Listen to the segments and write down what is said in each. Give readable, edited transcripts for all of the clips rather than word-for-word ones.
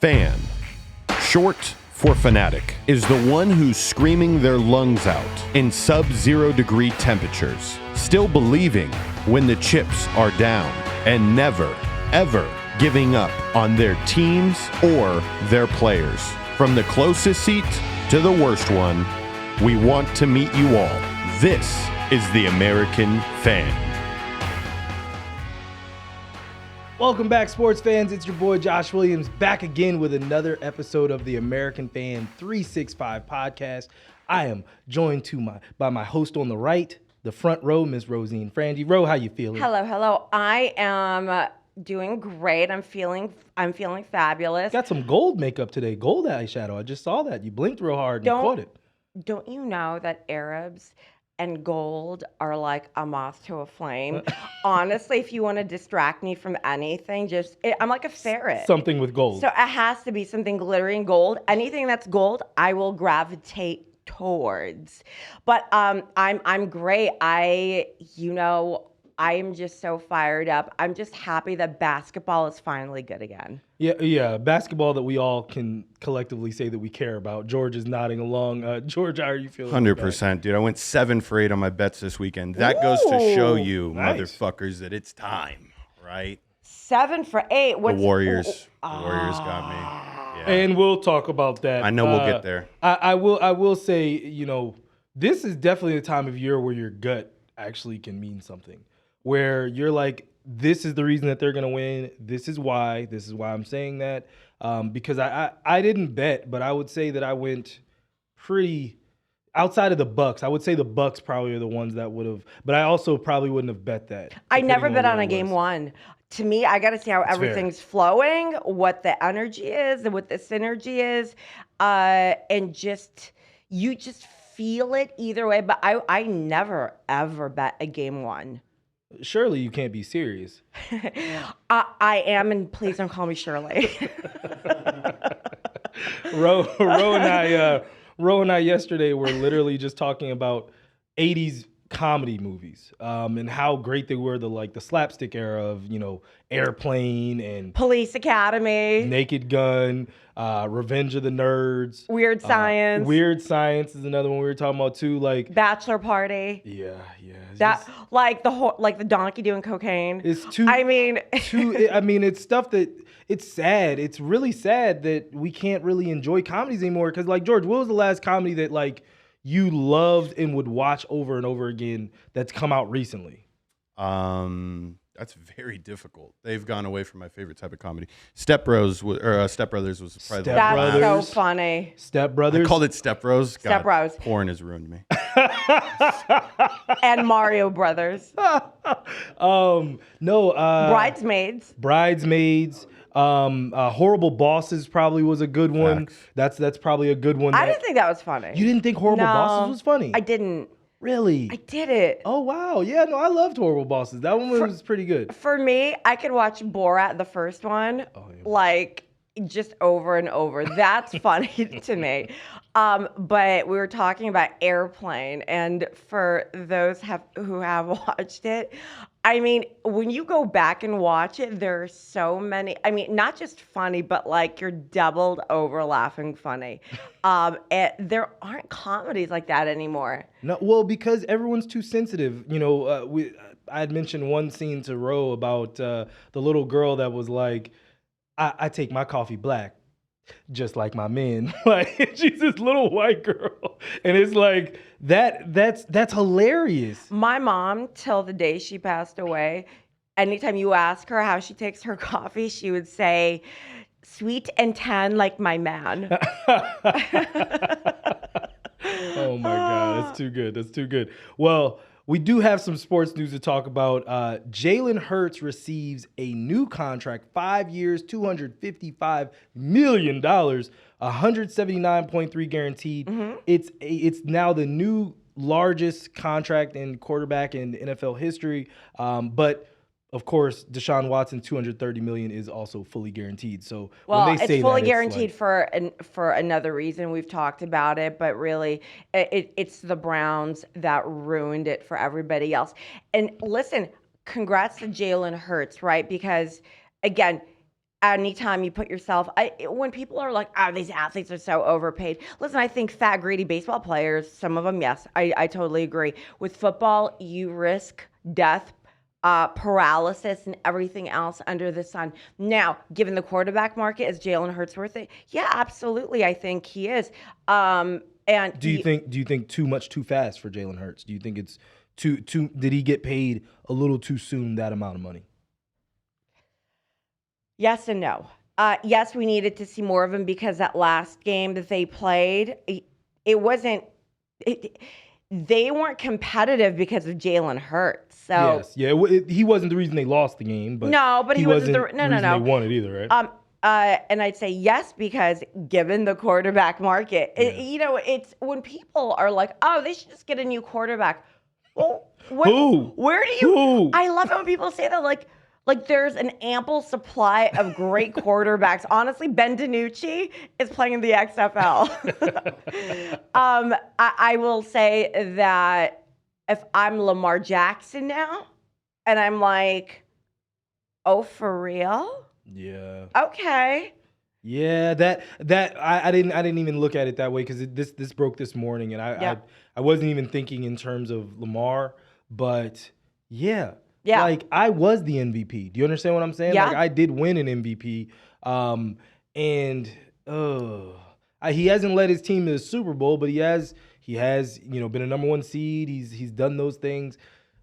Fan, short for fanatic, is the one who's screaming their lungs out in sub-0 degree temperatures, still believing when the chips are down, and never, ever giving up on their teams or their players. From the closest seat to the worst one, we want to meet you all. This is the American Fan. Welcome back, sports fans. It's your boy Josh Williams back again with another episode of the American Fan 365 podcast. I am joined by my host on the right, the front row, Miss Rosine Frangie. Ro, how you feeling? Hello. I am doing great. I'm feeling fabulous. Got some gold makeup today, gold eyeshadow. I just saw that. You blinked real hard and caught it. Don't you know that Arabs and gold are like a moth to a flame? Honestly, if you want to distract me from anything, I'm like a ferret. Something with gold. So it has to be something glittering gold. Anything that's gold, I will gravitate towards. But I'm great. I am just so fired up. I'm just happy that basketball is finally good again. Yeah, basketball that we all can collectively say that we care about. George is nodding along. George, how are you feeling? 100%, dude. I went 7 for 8 on my bets this weekend. That goes to show you, motherfuckers, that it's time, right? 7 for 8. The Warriors got me. Yeah. And we'll talk about that. I know we'll get there. I will say, this is definitely the time of year where your gut actually can mean something. Where you're like, this is the reason that they're going to win. This is why I'm saying that. Because I didn't bet, but I would say that I went pretty outside of the Bucks. I would say the Bucks probably are the ones that would have, but I also probably wouldn't have bet that. I never bet on a game one. To me, I got to see how everything's flowing, what the energy is, and what the synergy is, and you just feel it either way. But I never ever bet a game one. Surely you can't be serious. I am, and please don't call me Shirley. Ro and I yesterday were literally just talking about 80s comedy movies and how great they were, the slapstick era of, Airplane and Police Academy, Naked Gun, Revenge of the Nerds, Weird Science. Weird Science is another one we were talking about too, like Bachelor Party. Yeah. That the donkey doing cocaine. It's too. It's stuff that it's sad. It's really sad that we can't really enjoy comedies anymore. Because George, what was the last comedy that you loved and would watch over and over again that's come out recently? That's very difficult. They've gone away from my favorite type of comedy. Step Brothers was probably That's so funny. Step Brothers. I called it Step Bros. Step Bros. Porn has ruined me. And Mario Brothers. No. Bridesmaids. Horrible Bosses probably was a good one. Facts. That's probably a good one. I didn't think that was funny. You didn't think Horrible Bosses was funny? I didn't. Really? I did it. Oh, wow. Yeah, no, I loved Horrible Bosses. That one was pretty good. For me, I could watch Borat, the first one, just over and over. That's funny to me. But we were talking about Airplane, and for those who have watched it, when you go back and watch it, there are so many, not just funny, but you're doubled over laughing funny. There aren't comedies like that anymore. No, well, because everyone's too sensitive. I had mentioned one scene to Ro about the little girl that was like, I take my coffee black, just like my men. She's this little white girl, and it's like that's hilarious. My mom, till the day she passed away, anytime you ask her how she takes her coffee, she would say, "Sweet and tan like my man." Oh my God, that's too good. That's too good. Well, we do have some sports news to talk about. Jalen Hurts receives a new contract, 5 years, $255 million, 179.3 guaranteed. Mm-hmm. It's now the new largest contract in quarterback in NFL history. But of course, Deshaun Watson, $230 million is also fully guaranteed. So when they say it's fully that, guaranteed for another reason. We've talked about it, but really, it's the Browns that ruined it for everybody else. And listen, congrats to Jalen Hurts, right? Because again, anytime you put yourself, when people are like, oh, these athletes are so overpaid. Listen, I think fat, greedy baseball players, some of them, yes, I totally agree. With football, you risk death, paralysis, and everything else under the sun. Now, given the quarterback market, is Jalen Hurts worth it? Yeah, absolutely. I think he is. And do you think too much too fast for Jalen Hurts? Do you think it's too did he get paid a little too soon, that amount of money? Yes and no. Yes, we needed to see more of him because that last game that they played, it wasn't. They weren't competitive because of Jalen Hurts. So yes, yeah, he wasn't the reason they lost the game, but no, but he wasn't the reason they won it either, right? And I'd say yes because given the quarterback market, it's when people are like, oh, they should just get a new quarterback. Well, where do you? Who? I love it when people say that, like there's an ample supply of great quarterbacks. Honestly, Ben DiNucci is playing in the XFL. I will say that if I'm Lamar Jackson now, and I'm like, oh, for real? Yeah. Okay. Yeah, that I didn't even look at it that way because this broke this morning, and I wasn't even thinking in terms of Lamar, but yeah. Yeah. Like, I was the MVP. Do you understand what I'm saying? Yeah. Like, I did win an MVP. And he hasn't led his team to the Super Bowl, but he has, been a number one seed. He's done those things.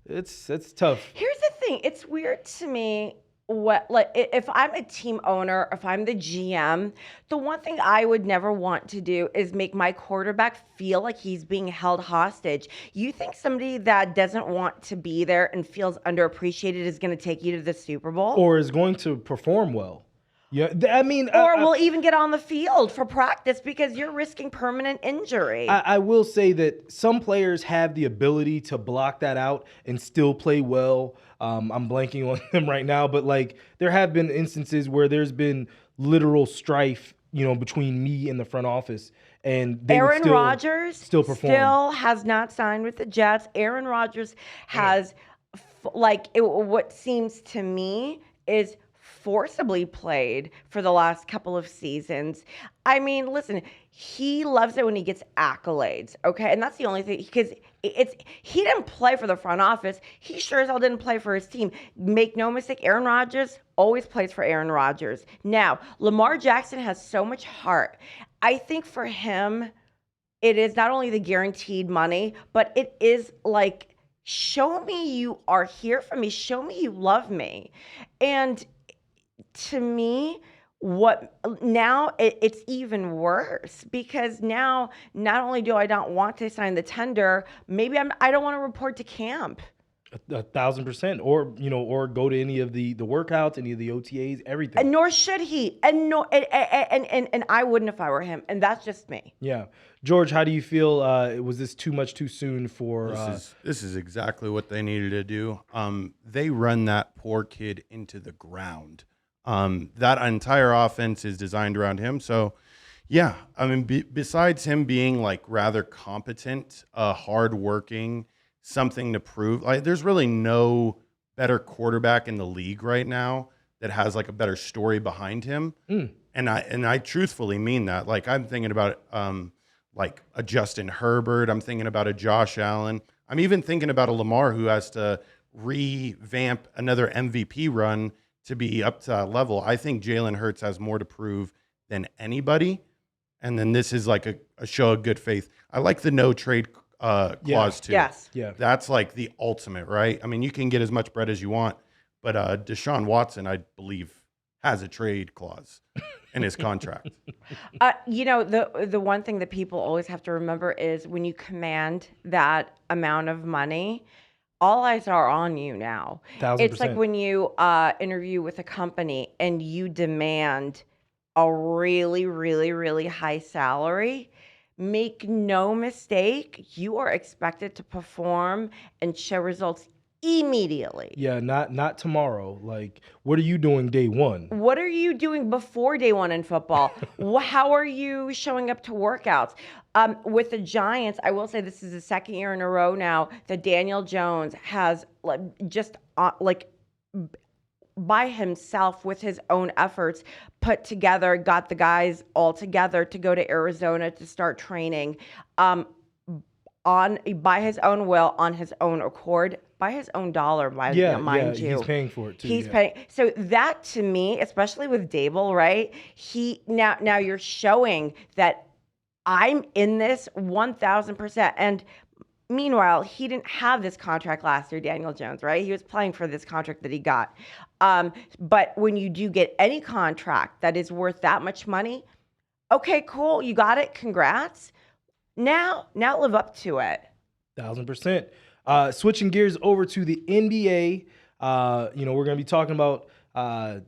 It's tough. Here's the thing. It's weird to me. If I'm a team owner, if I'm the GM, the one thing I would never want to do is make my quarterback feel like he's being held hostage. You think somebody that doesn't want to be there and feels underappreciated is going to take you to the Super Bowl? Or is going to perform well? Yeah, I mean, or will even get on the field for practice because you're risking permanent injury. I will say that some players have the ability to block that out and still play well. I'm blanking on them right now, but like there have been instances where there's been literal strife, between me and the front office, and Aaron Rodgers still perform. Still has not signed with the Jets. Aaron Rodgers has, what seems to me is forcibly played for the last couple of seasons. I mean, listen, he loves it when he gets accolades, okay? And that's the only thing, because he didn't play for the front office. He sure as hell didn't play for his team. Make no mistake, Aaron Rodgers always plays for Aaron Rodgers. Now, Lamar Jackson has so much heart. I think for him, it is not only the guaranteed money, but it is like, show me you are here for me. Show me you love me. And to me, it's even worse because now not only do I not want to sign the tender, maybe I don't want to report to camp. 1,000%, or go to any of the workouts, any of the OTAs, everything. And nor should he, and I wouldn't if I were him, and that's just me. Yeah, George, how do you feel? Was this too much too soon for? This is exactly what they needed to do. They run that poor kid into the ground. That entire offense is designed around him. So, yeah, I mean, besides him being like rather competent, hardworking, something to prove, like there's really no better quarterback in the league right now that has like a better story behind him. And I truthfully mean that. Like I'm thinking about like a Justin Herbert. I'm thinking about a Josh Allen. I'm even thinking about a Lamar who has to revamp another MVP run to be up to that level. I think Jalen Hurts has more to prove than anybody. And then this is like a show of good faith. I like the no trade clause too. Yes. Yeah. That's like the ultimate, right? I mean, you can get as much bread as you want, but Deshaun Watson, I believe, has a trade clause in his contract. The one thing that people always have to remember is when you command that amount of money, all eyes are on you now. 1,000%. It's like when you interview with a company and you demand a really, really, really high salary. Make no mistake, you are expected to perform and show results immediately. Yeah, not tomorrow. Like, what are you doing day one? What are you doing before day one in football? How are you showing up to workouts? With the Giants, I will say this is the second year in a row now that Daniel Jones has by himself with his own efforts put together, got the guys all together to go to Arizona to start training by his own will, on his own accord, by his own dollar, mind you. He's paying for it too. He's paying. So that to me, especially with Dable, right? Now you're showing that I'm in this 1,000%. And meanwhile, he didn't have this contract last year, Daniel Jones, right? He was playing for this contract that he got. But when you do get any contract that is worth that much money, okay, cool, you got it, congrats. Now live up to it. 1,000%. Switching gears over to the NBA, we're going to be talking about, the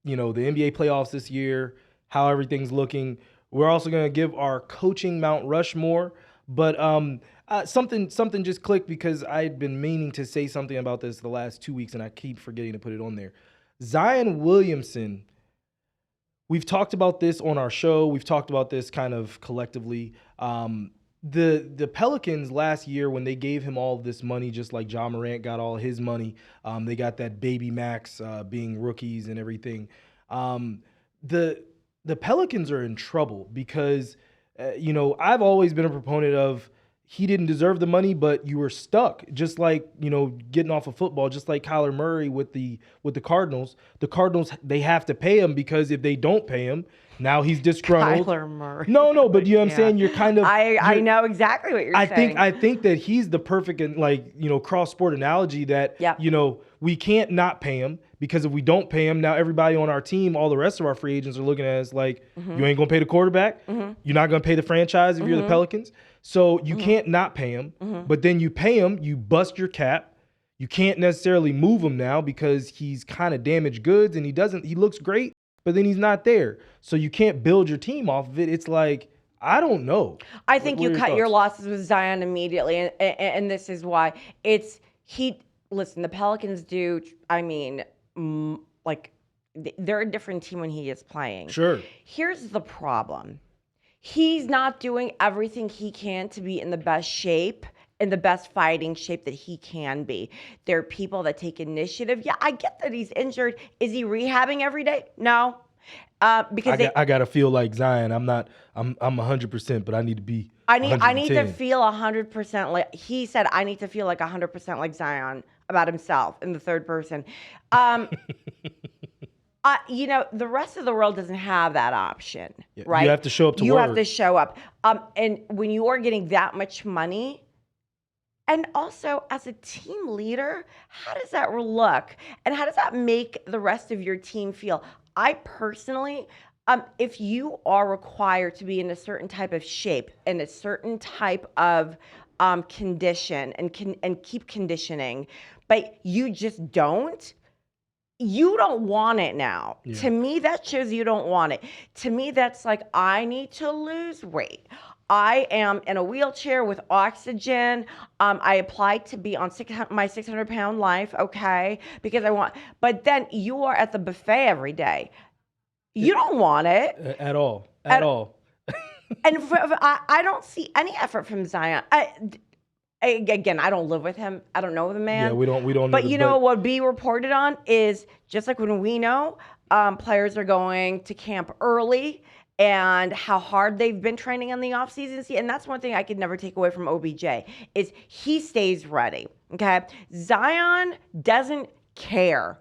NBA playoffs this year, how everything's looking. We're also going to give our coaching Mount Rushmore, but something just clicked because I had been meaning to say something about this the last 2 weeks, and I keep forgetting to put it on there. Zion Williamson, we've talked about this on our show. We've talked about this kind of collectively. The Pelicans last year, when they gave him all this money, just like Ja Morant got all his money, they got that baby max being rookies and everything. The Pelicans are in trouble because, I've always been a proponent of he didn't deserve the money, but you were stuck. Just like, getting off of football, just like Kyler Murray with the Cardinals. The Cardinals, they have to pay him because if they don't pay him, now he's disgruntled. Kyler Murray. No, but you know what I'm saying? You're kind of... I know exactly what you're saying. I think that he's the perfect, cross-sport analogy that, we can't not pay him because if we don't pay him, now everybody on our team, all the rest of our free agents are looking at us like, you ain't going to pay the quarterback. You're not going to pay the franchise if you're the Pelicans. So you can't not pay him, but then you pay him, you bust your cap. You can't necessarily move him now because he's kind of damaged goods and he looks great, but then he's not there. So you can't build your team off of it. It's like, I don't know. I think you cut your losses with Zion immediately, and this is why. Listen, the Pelicans do, they're a different team when he is playing. Sure. Here's the problem. He's not doing everything he can to be in the best shape, in the best fighting shape that he can be. There are people that take initiative. Yeah, I get that he's injured. Is he rehabbing every day? No. Because I gotta feel like Zion. I'm 100%, but I need to be. I need to feel 100% like he said. I need to feel like 100% like Zion about himself in the third person. The rest of the world doesn't have that option, right? You have to show up to work. You have to show up. And when you are getting that much money, and also as a team leader, how does that look? And how does that make the rest of your team feel? I personally, if you are required to be in a certain type of shape and a certain type of condition and keep conditioning, but you just don't, you don't want it now. Yeah. To me, that shows you don't want it. To me, that's like, I need to lose weight. I am in a wheelchair with oxygen. I applied to be on my 600-pound life, okay, because I want. But then you are at the buffet every day. You don't want it at all. At all. And I don't see any effort from Zion. Again, I don't live with him. I don't know the man. Yeah, we don't know. But what would be reported on is just like when we know players are going to camp early and how hard they've been training in the offseason. And that's one thing I could never take away from OBJ is he stays ready, okay? Zion doesn't care.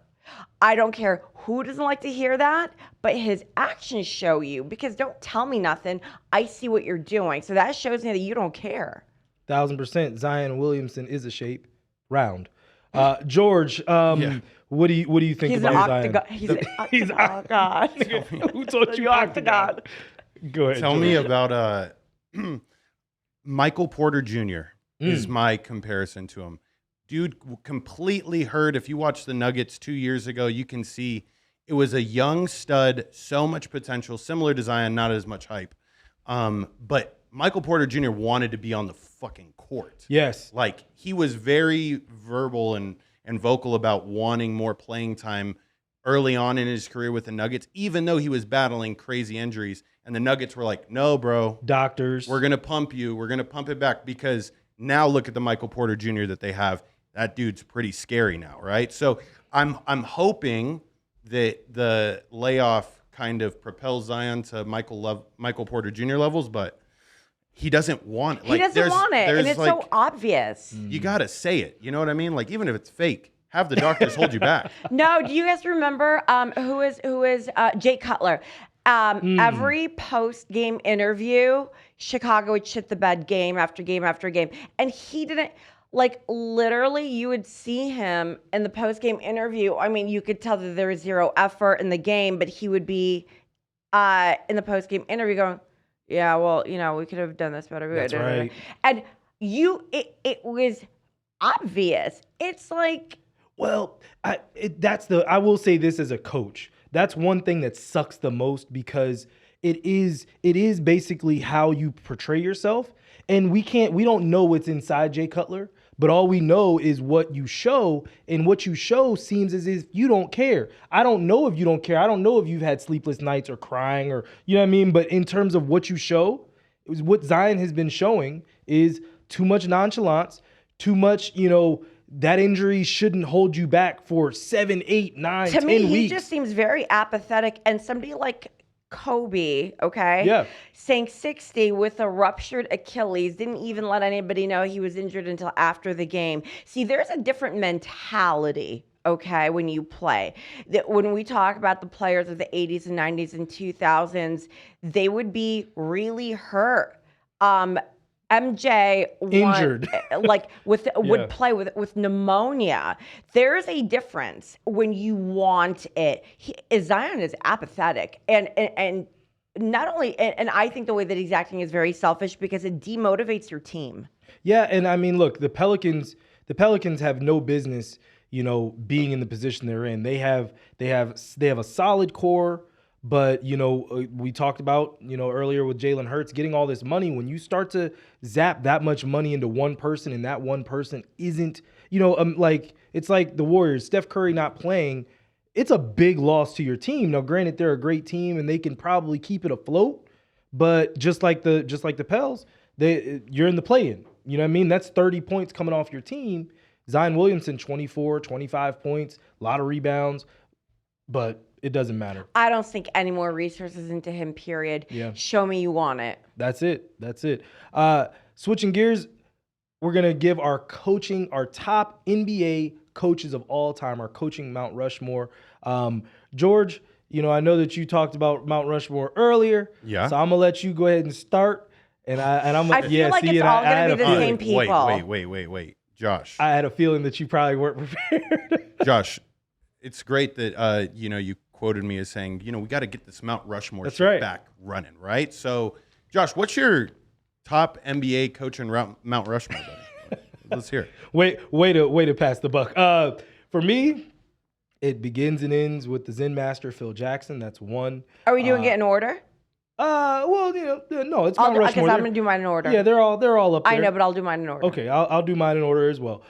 I don't care who doesn't like to hear that, but his actions show you, because don't tell me nothing. I see what you're doing. So that shows me that you don't care. 1,000%. Zion Williamson is a shape round. George, what do you think about Zion? He's an octagon. Who taught you octagon? Go ahead. Tell me about Michael Porter Jr. is my comparison to him. Dude completely hurt. If you watch the Nuggets 2 years ago, you can see it was a young stud, so much potential, similar to Zion, not as much hype. But Michael Porter Jr. wanted to be on the fucking court. Yes. Like, he was very verbal and vocal about wanting more playing time early on in his career with the Nuggets, even though he was battling crazy injuries. And the Nuggets were like, no, bro. Doctors. We're going to pump you. We're going to pump it back, because now look at the Michael Porter Jr. that they have. That dude's pretty scary now, right? So I'm hoping that the layoff kind of propels Zion to Michael Porter Jr. levels, but he doesn't want it. He doesn't want it, and it's so obvious. You got to say it. You know what I mean? Like, even if it's fake, have the darkness hold you back. No, do you guys remember who is Jay Cutler? Every post-game interview, Chicago would shit the bed game after game after game. And he didn't, like, literally, you would see him in the post-game interview. I mean, you could tell that there was zero effort in the game, but he would be in the post-game interview going, yeah, well, we could have done this better. That's right. And it was obvious. It's like... Well, I will say this as a coach. That's one thing that sucks the most because it is basically how you portray yourself. And we don't know what's inside Jay Cutler, but all we know is what you show, and what you show seems as if you don't care. I don't know if you don't care. I don't know if you've had sleepless nights or crying or, you know what I mean? But in terms of what you show, what Zion has been showing is too much nonchalance, too much, that injury shouldn't hold you back for 7, 8, 9, 10 weeks. To me, he just seems very apathetic. And somebody like Kobe, okay? Yeah. Saying 60 with a ruptured Achilles, didn't even let anybody know he was injured until after the game. See, there's a different mentality, okay, when you play. That when we talk about the players of the 80s and 90s and 2000s, they would be really hurt. MJ injured, would play with pneumonia. There's a difference when you want it. Zion is apathetic, and not only, and I think the way that he's acting is very selfish because it demotivates your team. Yeah, and I mean, look, the Pelicans have no business, being in the position they're in. They have a solid core. But, we talked about, earlier with Jalen Hurts getting all this money. When you start to zap that much money into one person and that one person isn't, it's like the Warriors, Steph Curry not playing, it's a big loss to your team. Now, granted, they're a great team and they can probably keep it afloat. But just like the Pels, you're in the play-in. You know what I mean? That's 30 points coming off your team. Zion Williamson, 24, 25 points, a lot of rebounds. But it doesn't matter. I don't sink any more resources into him, period. Yeah. Show me you want it. That's it. Switching gears, we're going to give our top NBA coaches of all time, our coaching Mount Rushmore. George, I know that you talked about Mount Rushmore earlier. Yeah. So I'm going to let you go ahead and start. I feel like it's all going to be the same people. Wait. Josh. I had a feeling that you probably weren't prepared. Josh, it's great that, you quoted me as saying, we got to get this Mount Rushmore back running, right? So, Josh, what's your top NBA coach and Mount Rushmore, buddy? Let's hear it. Way to pass the buck. For me, it begins and ends with the Zen Master, Phil Jackson. That's one. Are we doing it in order? No, it's Mount Rushmore. Because I'm going to do mine in order. Yeah, they're all up there. I know, but I'll do mine in order. Okay, I'll do mine in order as well.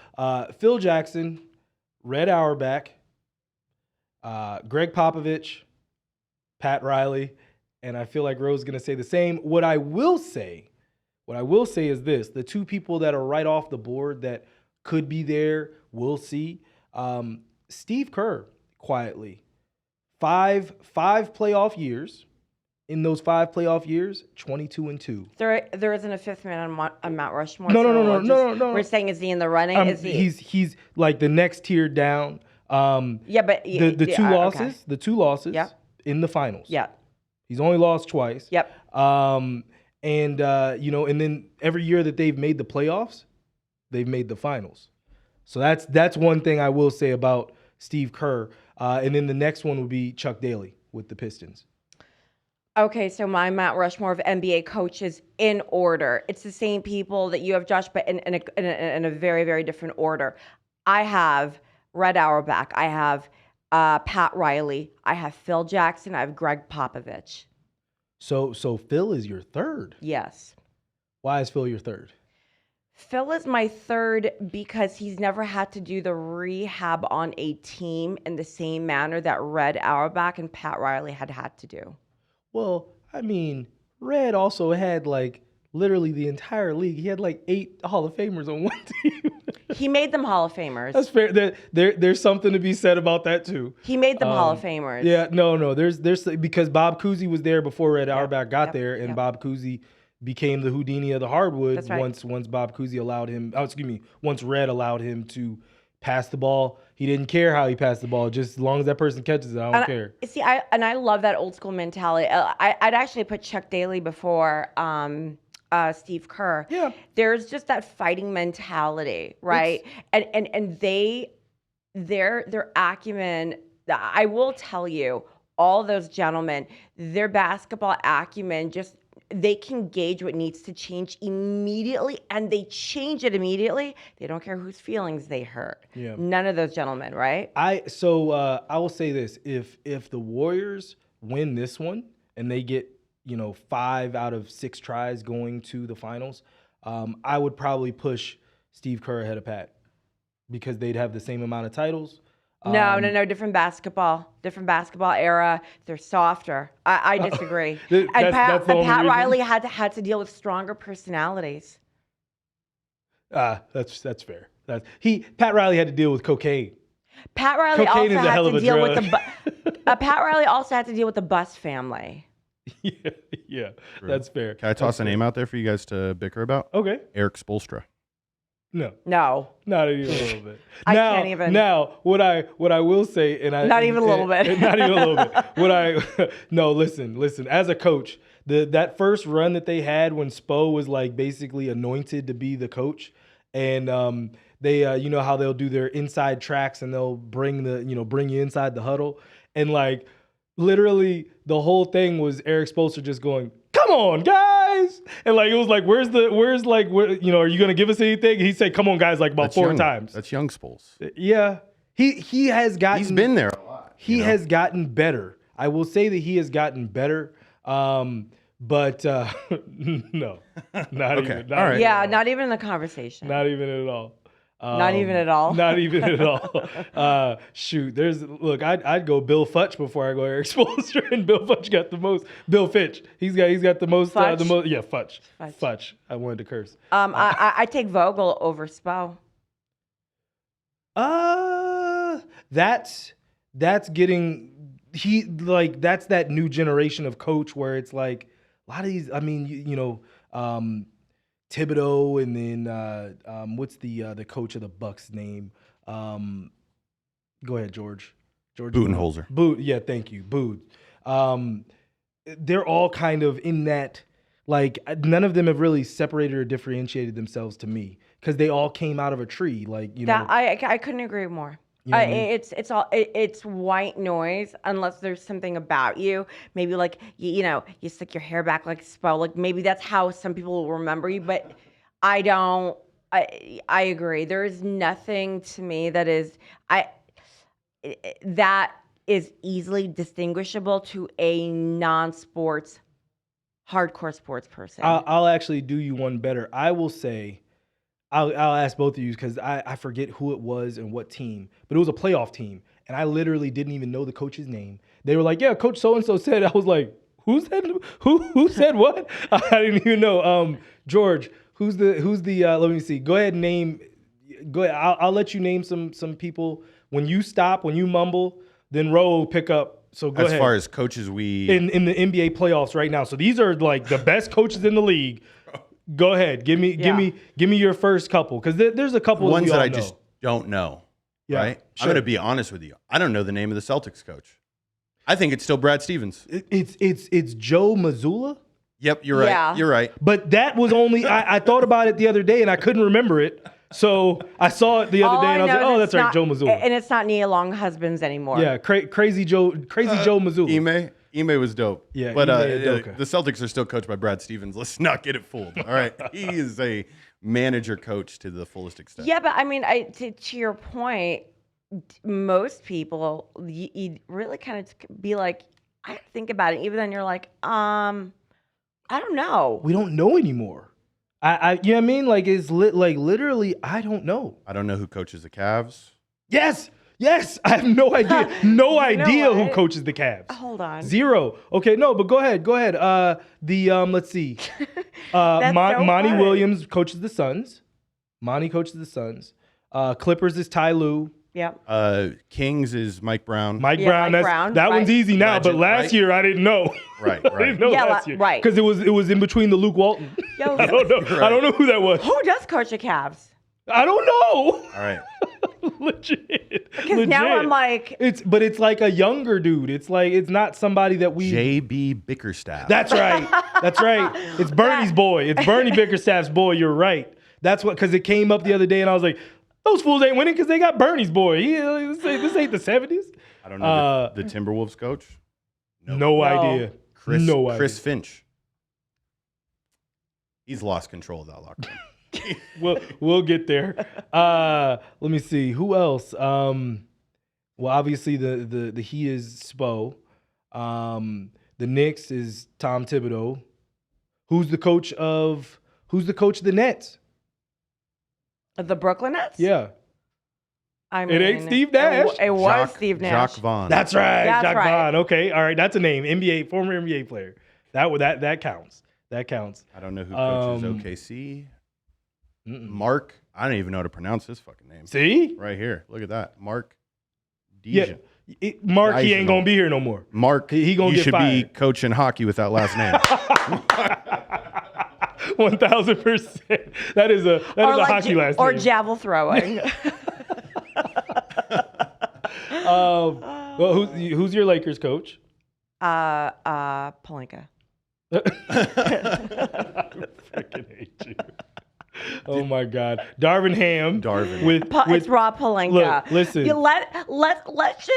Phil Jackson, Red Auerbach, Greg Popovich, Pat Riley, and I feel like Rose is going to say the same. What I will say is this: the two people that are right off the board that could be there, we'll see. Steve Kerr, quietly, five playoff years. In those 5 playoff years, 22-2. There isn't a fifth man on Mount Rushmore. No. We're saying, is he in the running? He's like the next tier down. The two losses yeah. in the finals. Yeah. He's only lost twice. Yep. And then every year that they've made the playoffs, they've made the finals. So that's one thing I will say about Steve Kerr. And then the next one would be Chuck Daly with the Pistons. Okay, so my Mount Rushmore of NBA coaches in order. It's the same people that you have, Josh, but in a very, very different order. I have Red Auerbach. I have Pat Riley. I have Phil Jackson. I have Greg Popovich. So Phil is your third? Yes. Why is Phil your third? Phil is my third because he's never had to do the rehab on a team in the same manner that Red Auerbach and Pat Riley had to do. Well, I mean, Red also had like literally the entire league. He had like 8 Hall of Famers on one team. He made them Hall of Famers. That's fair. There's something to be said about that too. He made them Hall of Famers. Yeah, no. There's because Bob Cousy was there before Red Auerbach got there, and Bob Cousy became the Houdini of the hardwood. That's right. Once Bob Cousy allowed him. Once Red allowed him to pass the ball. He didn't care how he passed the ball, just as long as that person catches it. I don't care. See, I love that old school mentality. I'd actually put Chuck Daly before Steve Kerr. Yeah. There's just that fighting mentality, right? And their acumen. I will tell you, all those gentlemen, their basketball acumen they can gauge what needs to change immediately, and they change it immediately. They don't care whose feelings they hurt. Yeah. None of those gentlemen, right? I will say this: if the Warriors win this one and they get 5 out of 6 tries going to the finals, I would probably push Steve Kerr ahead of Pat because they'd have the same amount of titles. No. Different basketball era. They're softer. I disagree. And Pat Riley had to deal with stronger personalities. That's fair. Pat Riley had to deal with cocaine. Pat Riley Cocaine also is a had hell of to a deal drug. with Pat Riley also had to deal with the Bus family. Yeah, that's fair. Can I toss a name out there for you guys to bicker about? Okay. Eric Spoelstra. No, not even a little bit. I can't even. Now, what I will say, not even a little bit. Not even a little bit. Listen. As a coach, that first run that they had when Spo was like basically anointed to be the coach, and they you know how they'll do their inside tracks and they'll bring you inside the huddle, and like literally the whole thing was Eric Spoelstra just going, "Come on, guys!" And like it was like, where are you gonna give us anything? He said, "Come on, guys!" like about 4 times. That's young Spoels. Yeah, he has gotten. He's been there a lot. He has gotten better. I will say that he has gotten better. But no, not even. Not all right. Yeah, not even in the conversation. Not even at all. Not even at all. Not even at all. Shoot, I'd go Bill Futch before I go Eric Spoelstra, and Bill Futch got the most. Bill Fitch, he's got the most. Futch? Yeah, Futch. I wanted to curse. I take Vogel over Spo. That's getting that's that new generation of coach where it's like a lot of these. I mean, Thibodeau, and then what's the coach of the Bucks name? Go ahead, George. Budenholzer. Yeah, thank you, Bood. They're all kind of in that. Like none of them have really separated or differentiated themselves to me because they all came out of a tree. I couldn't agree more. You know what I mean? It's white noise unless there's something about you. Maybe like you stick your hair back like Spo. Like maybe that's how some people will remember you. But I don't. I agree. There is nothing to me that is easily distinguishable to a non-sports, hardcore sports person. I'll actually do you one better. I will say. I'll ask both of you because I forget who it was and what team, but it was a playoff team, and I literally didn't even know the coach's name. They were like, "Yeah, Coach so and so said." I was like, "Who said what?" I didn't even know. George, who's the? Let me see. Go ahead, name. Go ahead. I'll let you name some people. When you stop, when you mumble, then Ro will pick up. So go ahead. As far as coaches, in the NBA playoffs right now. So these are like the best coaches in the league. Go ahead. Give me your first couple because there's a couple ones that I know. just don't know. Yeah, right? sure. I'm going to be honest with you. I don't know the name of the Celtics coach. I think it's still Brad Stevens. It's Joe Mazzulla. Yep, you're right. Yeah. You're right. But that was only I thought about it the other day and I couldn't remember it. So I saw it the other day and I was like, oh, that's right, Joe Mazzulla. And it's not Nia Long husbands anymore. Yeah, crazy Joe Mazzulla. Ime was dope. Yeah, but Ime the Celtics are still coached by Brad Stevens. Let's not get it fooled. All right, he is a manager coach to the fullest extent. Yeah, but I mean, to your point, most people you really kind of be like, I think about it. Even then, you're like, I don't know. We don't know anymore. You know what I mean? Like it's literally, I don't know. I don't know who coaches the Cavs. Yes. Yes, I have no idea. No idea who what? coaches the Cavs. Hold on. 0. Okay, no, but go ahead. Let's see. That's so Monty fun. Williams coaches the Suns. Monty coaches the Suns. Clippers is Ty Lue. Yep. Kings is Mike Brown. Mike Brown, That one's right. easy now, Legend, but last year I didn't know. Right, I didn't know last year. right. Because it was in between the Luke Walton. Yo, I don't know. I don't know who that was. who does coach the Cavs? I don't know. All right. Legit. Because now I'm like, It's like a younger dude. It's not somebody that we. J.B. Bickerstaff. That's right. That's right. It's Bernie's boy. It's Bernie Bickerstaff's boy. You're right. That's what, because it came up the other day and I was like, those fools ain't winning because they got Bernie's boy. This ain't the 70s. I don't know. The Timberwolves coach? No idea. Chris Finch. He's lost control of that locker room. We'll get there. Let me see. Who else? Well, obviously the Heat is Spo. The Knicks is Tom Thibodeau. Who's the coach of the Nets? the Brooklyn Nets? Yeah. I mean, It ain't Steve Nash. It was Steve Nash. Jacques Vaughn. That's right. That's Jacques right. Vaughn. Okay. All right. That's a name. Former NBA player. That counts. That counts. I don't know who coaches OKC. Mark. I don't even know how to pronounce his fucking name. See? Right here. Look at that. Mark Yeah. Dijon. Mark, he ain't going to be here no more. Mark, he gonna you get should be fired. coaching hockey with that last name. 1,000%. That is a hockey last or name. javel throwing. Well, who's your Lakers coach? Palenka. I freaking hate you. Oh my God, Darvin Ham. It's Rob Palenka. Look, listen. Let's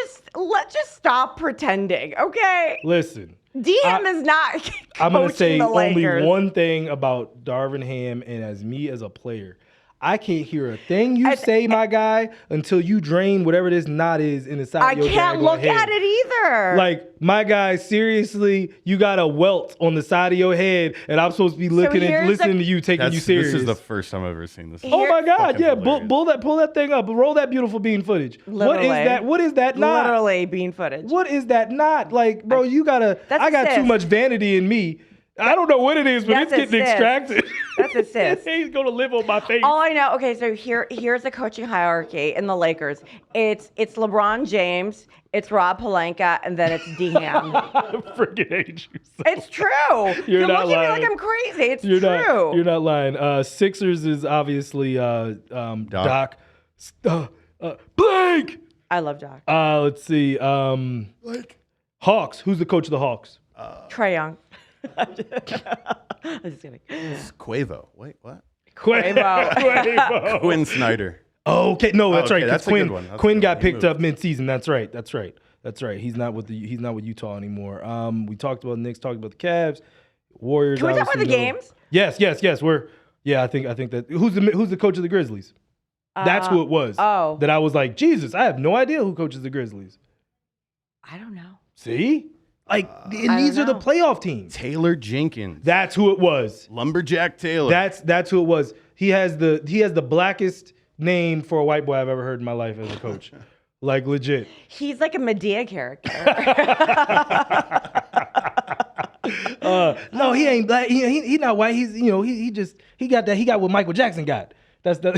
just stop pretending, okay? Listen. DM is not. I'm gonna say the only Lakers. one thing about Darvin Ham, and as me as a player, I can't hear a thing you say, my guy, until you drain whatever this knot is in the side I of your can't daggone look head. at it either. Like, my guy, seriously, you got a welt on the side of your head, and I'm supposed to be looking and listening to you, taking you serious. This is the first time I've ever seen this. Oh my God! Fucking Yeah, hilarious. pull that thing up, roll that beautiful bean footage. Literally. What is that not? Literally bean footage. What is that not? Like, bro, you gotta. I got too assist. much vanity in me. I don't know what it is, but That's it's getting assist. extracted. That's assist. He's gonna live on my face. All I know, okay, so here's the coaching hierarchy in the Lakers. It's LeBron James, it's Rob Palenka, and then it's D-Ham. I freaking hate you. So It's true. You're not looking at me lying. like I'm crazy. It's you're true. You're not lying. Sixers is obviously Doc. Blake. I love Doc. Let's see. Hawks. Who's the coach of the Hawks? Trae Young. I'm just kidding. It's Quavo. Wait, what? Quavo. Quinn Snyder. Oh, okay, no, that's okay, right. 'cause that's a Quinn, good one. That's a Quinn good got one. He picked up moved. mid-season. That's right. He's not with Utah anymore. We talked about Knicks. Talked about the Cavs, Warriors. Can we talk about the obviously, games? Yes. I think that who's the coach of the Grizzlies? That's who it was. Oh. That I was like, Jesus, I have no idea who coaches the Grizzlies. I don't know. See, like, and I these are don't the playoff teams. Taylor Jenkins. That's who it was. Lumberjack Taylor. That's who it was. He has the blackest name for a white boy I've ever heard in my life as a coach. Like, legit. He's like a Medea character. No, he ain't black. He not white. He's he got what Michael Jackson got. That's the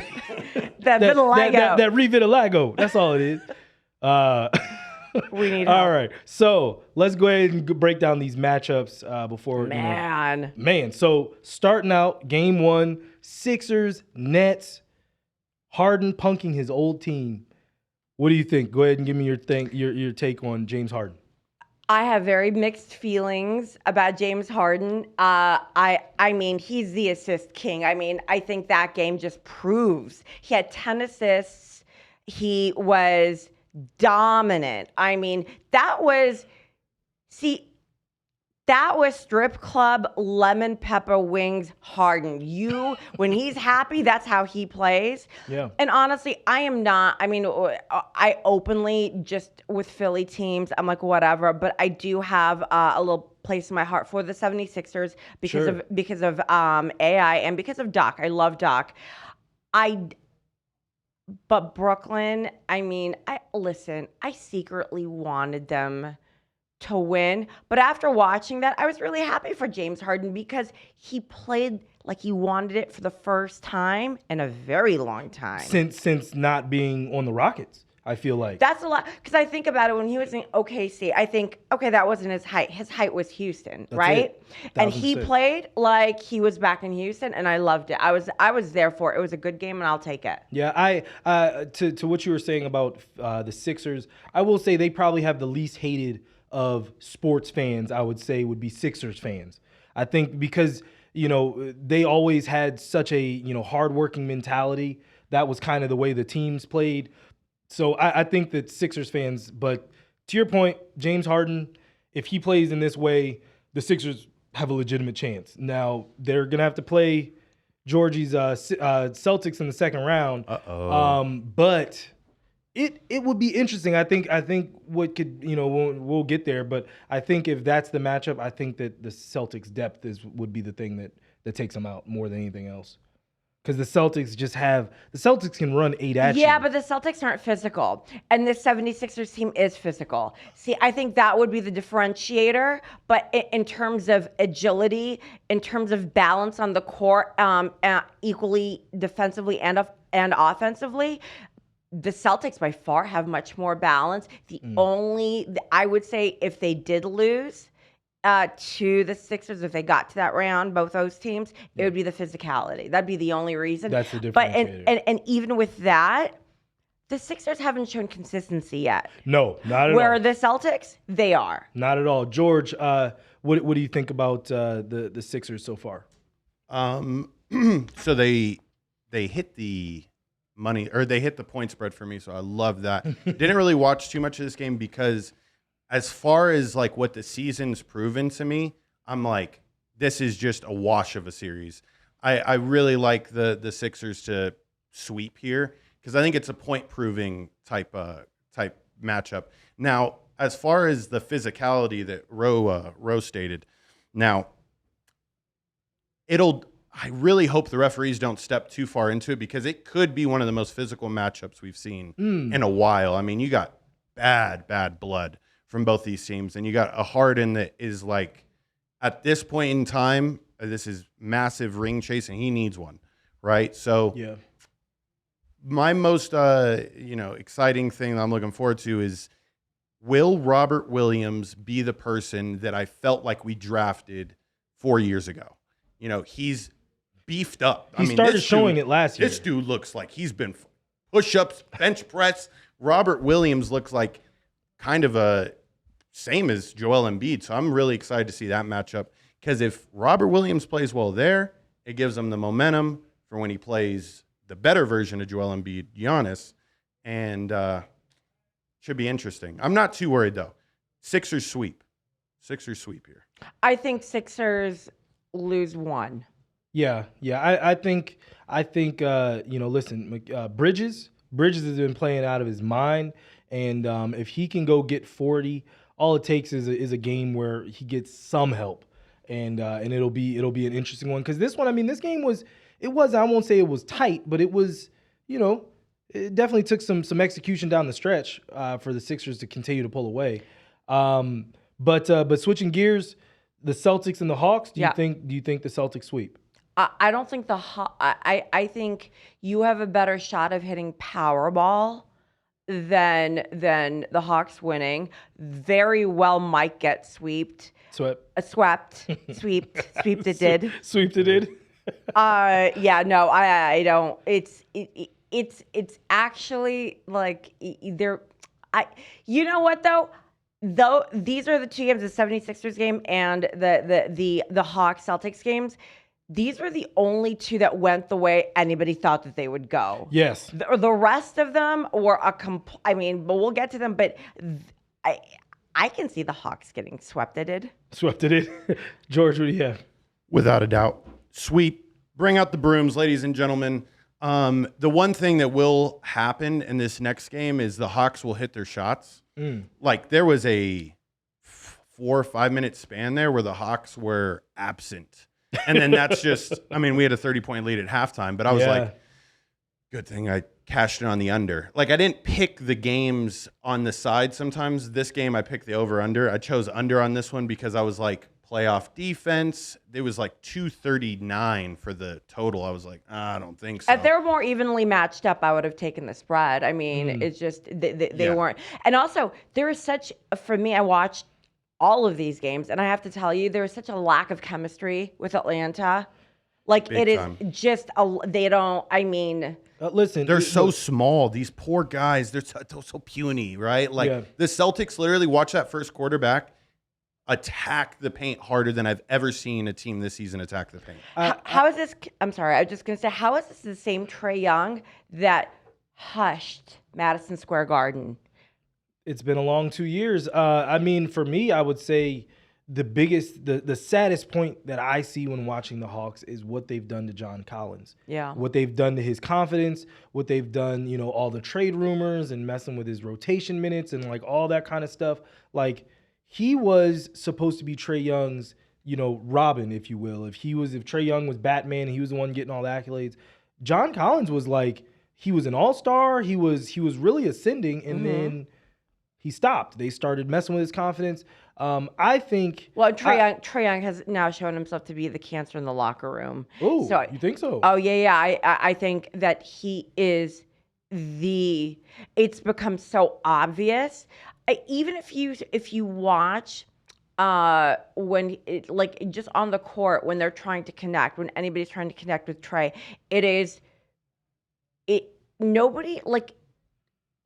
That vitiligo. that revitiligo. That's all it is. We need All help. right. So let's go ahead and break down these matchups before Man. So starting out, game 1, Sixers, Nets, Harden punking his old team. What do you think? Go ahead and give me your take on James Harden. I have very mixed feelings about James Harden. I mean, he's the assist king. I mean, I think that game just proves he had 10 assists. He was dominant. I mean, that was strip club lemon pepper wings Harden. When he's happy, that's how he plays. Yeah. And honestly, I openly just with Philly teams, I'm like, whatever, but I do have a little place in my heart for the 76ers because of AI and because of Doc. I love Doc. But Brooklyn, I mean, I secretly wanted them to win. But after watching that, I was really happy for James Harden because he played like he wanted it for the first time in a very long time. Since not being on the Rockets, I feel like. That's a lot because I think about it when he was in OKC. I think, okay, that wasn't his height. His height was Houston, right? And he 1000%. played like he was back in Houston, and I loved it. I was there for it. It was a good game, and I'll take it. Yeah, to what you were saying about the Sixers, I will say they probably have the least hated of sports fans. I would say would be Sixers fans. I think because they always had such a hardworking mentality. That was kind of the way the teams played. So I think that Sixers fans, but to your point, James Harden, if he plays in this way, the Sixers have a legitimate chance. Now, they're going to have to play Georgie's Celtics in the second round. But it would be interesting. I think what could, we'll get there, but I think if that's the matchup, I think that the Celtics' depth would be the thing that takes them out more than anything else. Because the Celtics can run 8 at you. Yeah, but the Celtics aren't physical. And the 76ers team is physical. See, I think that would be the differentiator. But in terms of agility, in terms of balance on the court, equally defensively and offensively, the Celtics by far have much more balance. I would say if they did lose to the Sixers, if they got to that round, both those teams, it would be the physicality. That'd be the only reason. That's the differentiator. But and even with that, the Sixers haven't shown consistency yet. No, not at all. Where the Celtics, they are. Not at all. George, what do you think about the Sixers so far? So they hit the money, or they hit the point spread for me, so I love that. Didn't really watch too much of this game because as far as like what the season's proven to me, I'm like, this is just a wash of a series. I really like the Sixers to sweep here because I think it's a point proving type matchup. Now, as far as the physicality that Roe stated, now I really hope the referees don't step too far into it because it could be one of the most physical matchups we've seen in a while. I mean, you got bad blood from both these teams. And you got a Harden that is like, at this point in time, this is massive ring chase, and he needs one, right? So yeah, my most exciting thing that I'm looking forward to is, will Robert Williams be the person that I felt like we drafted 4 years ago? He's beefed up. He started showing it last year. This dude looks like he's been push-ups, bench press. Robert Williams looks like kind of a same as Joel Embiid. So I'm really excited to see that matchup because if Robert Williams plays well there, it gives him the momentum for when he plays the better version of Joel Embiid, Giannis, and should be interesting. I'm not too worried though. Sixers sweep here. I think Sixers lose one. Yeah. I think listen, Bridges has been playing out of his mind. And if he can go get 40, all it takes is a game where he gets some help, and it'll be an interesting one. Because this one, I mean, this game was I won't say it was tight, but it was it definitely took some execution down the stretch for the Sixers to continue to pull away. But switching gears, the Celtics and the Hawks. Do you think the Celtics sweep? I don't think I think you have a better shot of hitting Powerball than the Hawks winning. Very well might get swept. Swept it did. Sweeped it did. Yeah, no, I don't. It's actually like you know what though? Though these are the two games, the 76ers game and the Hawks Celtics games. These were the only two that went the way anybody thought that they would go. Yes. The rest of them were but we'll get to them. But I can see the Hawks getting swept. Swept it. George, what do you have? Without a doubt. Sweep. Bring out the brooms, ladies and gentlemen. The one thing that will happen in this next game is the Hawks will hit their shots. Like there was a 4 or 5 minute span there where the Hawks were absent. And then that's just, I mean, we had a 30-point lead at halftime, but I was like, good thing I cashed in on the under. Like, I didn't pick the games on the side sometimes. This game, I picked the over-under. I chose under on this one because I was like, playoff defense. It was like 239 for the total. I was like, I don't think so. If they were more evenly matched up, I would have taken the spread. I mean, it's just, they weren't. And also, there is such, for me, I watched all of these games, and I have to tell you, there is such a lack of chemistry with Atlanta. Like, Big it time. is just, they don't, I mean. Listen, they're so small. These poor guys, they're so puny, right? Like, the Celtics literally, watch that first quarterback, attack the paint harder than I've ever seen a team this season attack the paint. How is this? I'm sorry. I was just going to say, how is this the same Trae Young that hushed Madison Square Garden? It's been a long 2 years. I mean, for me, I would say the saddest point that I see when watching the Hawks is what they've done to John Collins. Yeah. What they've done to his confidence, what they've done, all the trade rumors and messing with his rotation minutes and like all that kind of stuff. Like, he was supposed to be Trae Young's, Robin, if you will. If Trae Young was Batman, he was the one getting all the accolades. John Collins was like, he was an all-star. He was really ascending, and then he stopped. They started messing with his confidence. I think. Well, Trae Young has now shown himself to be the cancer in the locker room. Oh, you think so? Oh yeah. I think that he is it's become so obvious. Even if you watch when just on the court when they're trying to connect, when anybody's trying to connect with Trae, nobody like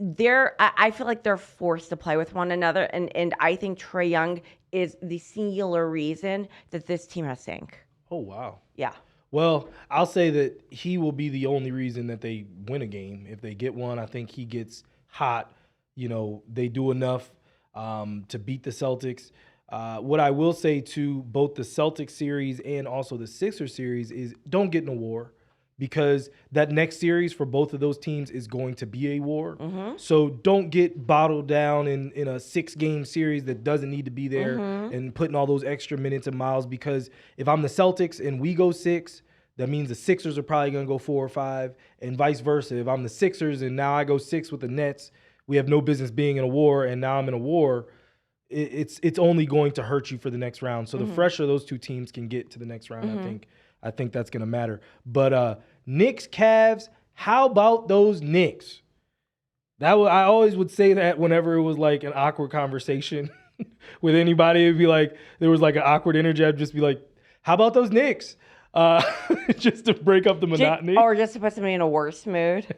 I feel like they're forced to play with one another, and I think Trae Young is the singular reason that this team has sank. Oh wow. Yeah. Well, I'll say that he will be the only reason that they win a game. If they get one, I think he gets hot. They do enough to beat the Celtics. What I will say to both the Celtics series and also the Sixers series is don't get in a war, because that next series for both of those teams is going to be a war. So don't get bottled down in a 6-game series that doesn't need to be there and putting all those extra minutes and miles, because if I'm the Celtics and we go 6, that means the Sixers are probably going to go 4 or 5, and vice versa. If I'm the Sixers and now I go 6 with the Nets, we have no business being in a war, and now I'm in a war. It's only going to hurt you for the next round. So the fresher those two teams can get to the next round, I think that's going to matter. But Knicks, Cavs, how about those Knicks? I always would say that whenever it was like an awkward conversation with anybody. It'd be like there was like an awkward energy. I'd just be like, how about those Knicks? Just to break up the monotony. Or just to put somebody in a worse mood.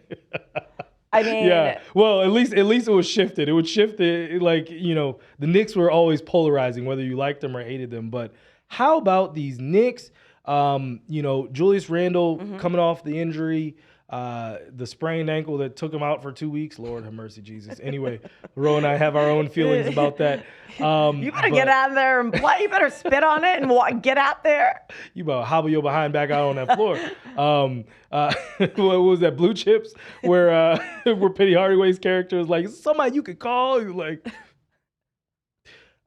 I mean, yeah. Well, at least it was shifted. It would shift it. Like, the Knicks were always polarizing, whether you liked them or hated them. But how about these Knicks? Julius Randle coming off the injury, the sprained ankle that took him out for 2 weeks. Lord have mercy, Jesus. Anyway, Ro and I have our own feelings about that. You better get out there and play. You better spit on it and get out there. You better hobble your behind back out on that floor. What was that, Blue Chips? Where Penny Hardaway's character is like, somebody you could call. He's like,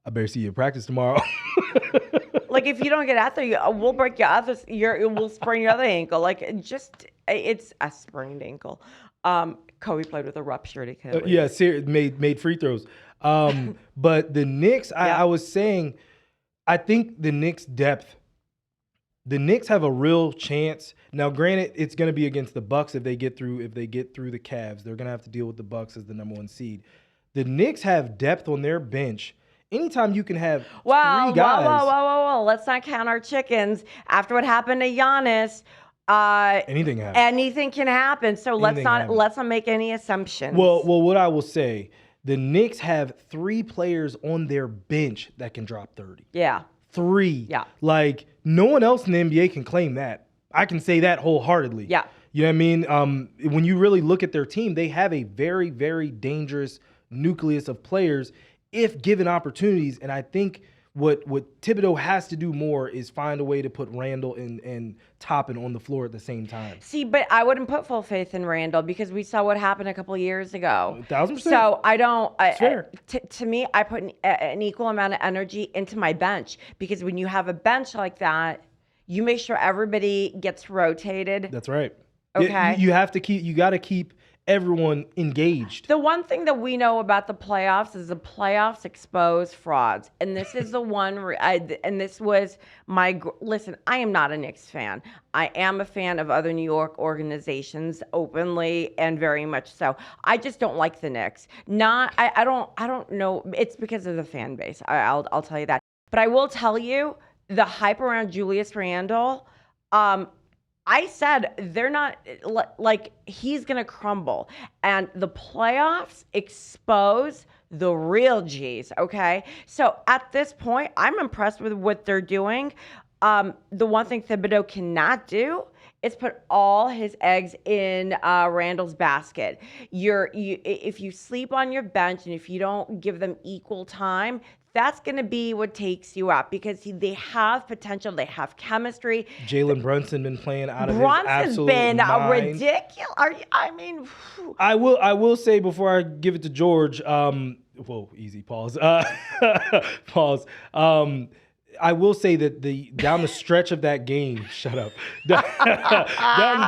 I better see you at practice tomorrow. Like, if you don't get out there, we'll break we'll sprain your other ankle. Like, it's a sprained ankle. Kobe played with a ruptured Achilles. Made free throws. But the Knicks, I was saying, I think the Knicks' depth, the Knicks have a real chance. Now, granted, it's going to be against the Bucks if they get through the Cavs. They're going to have to deal with the Bucks as the number 1 seed. The Knicks have depth on their bench. Anytime you can have 3 guys. Whoa. Let's not count our chickens. After what happened to Giannis, anything happens. Anything can happen. So let's not make any assumptions. Well, what I will say, the Knicks have 3 players on their bench that can drop 30. Yeah. 3. Yeah. Like, no one else in the NBA can claim that. I can say that wholeheartedly. Yeah. You know what I mean? When you really look at their team, they have a very, very dangerous nucleus of players if given opportunities. And I think what Thibodeau has to do more is find a way to put Randle and Toppin on the floor at the same time. See, but I wouldn't put full faith in Randle because we saw what happened a couple of years ago. 1,000%. So I don't. Fair. To me, I put an equal amount of energy into my bench, because when you have a bench like that, you make sure everybody gets rotated. That's right. Okay. You have to keep. You got to keep everyone engaged. The one thing that we know about the playoffs is the playoffs expose frauds. And this is the one, and this was listen, I am not a Knicks fan. I am a fan of other New York organizations openly and very much so. I just don't like the Knicks. I don't know. It's because of the fan base. I'll tell you that. But I will tell you the hype around Julius Randle, I said they're not like he's going to crumble, and the playoffs expose the real G's. Okay. So at this point, I'm impressed with what they're doing. The one thing Thibodeau cannot do is put all his eggs in Randall's basket. If you sleep on your bench and if you don't give them equal time, that's going to be what takes you up because they have potential. They have chemistry. Jalen Brunson been playing out of his absolute mind. Brunson's been ridiculous. I will say before I give it to George, whoa, easy, pause. Pause. I will say that down the stretch of that game, shut up.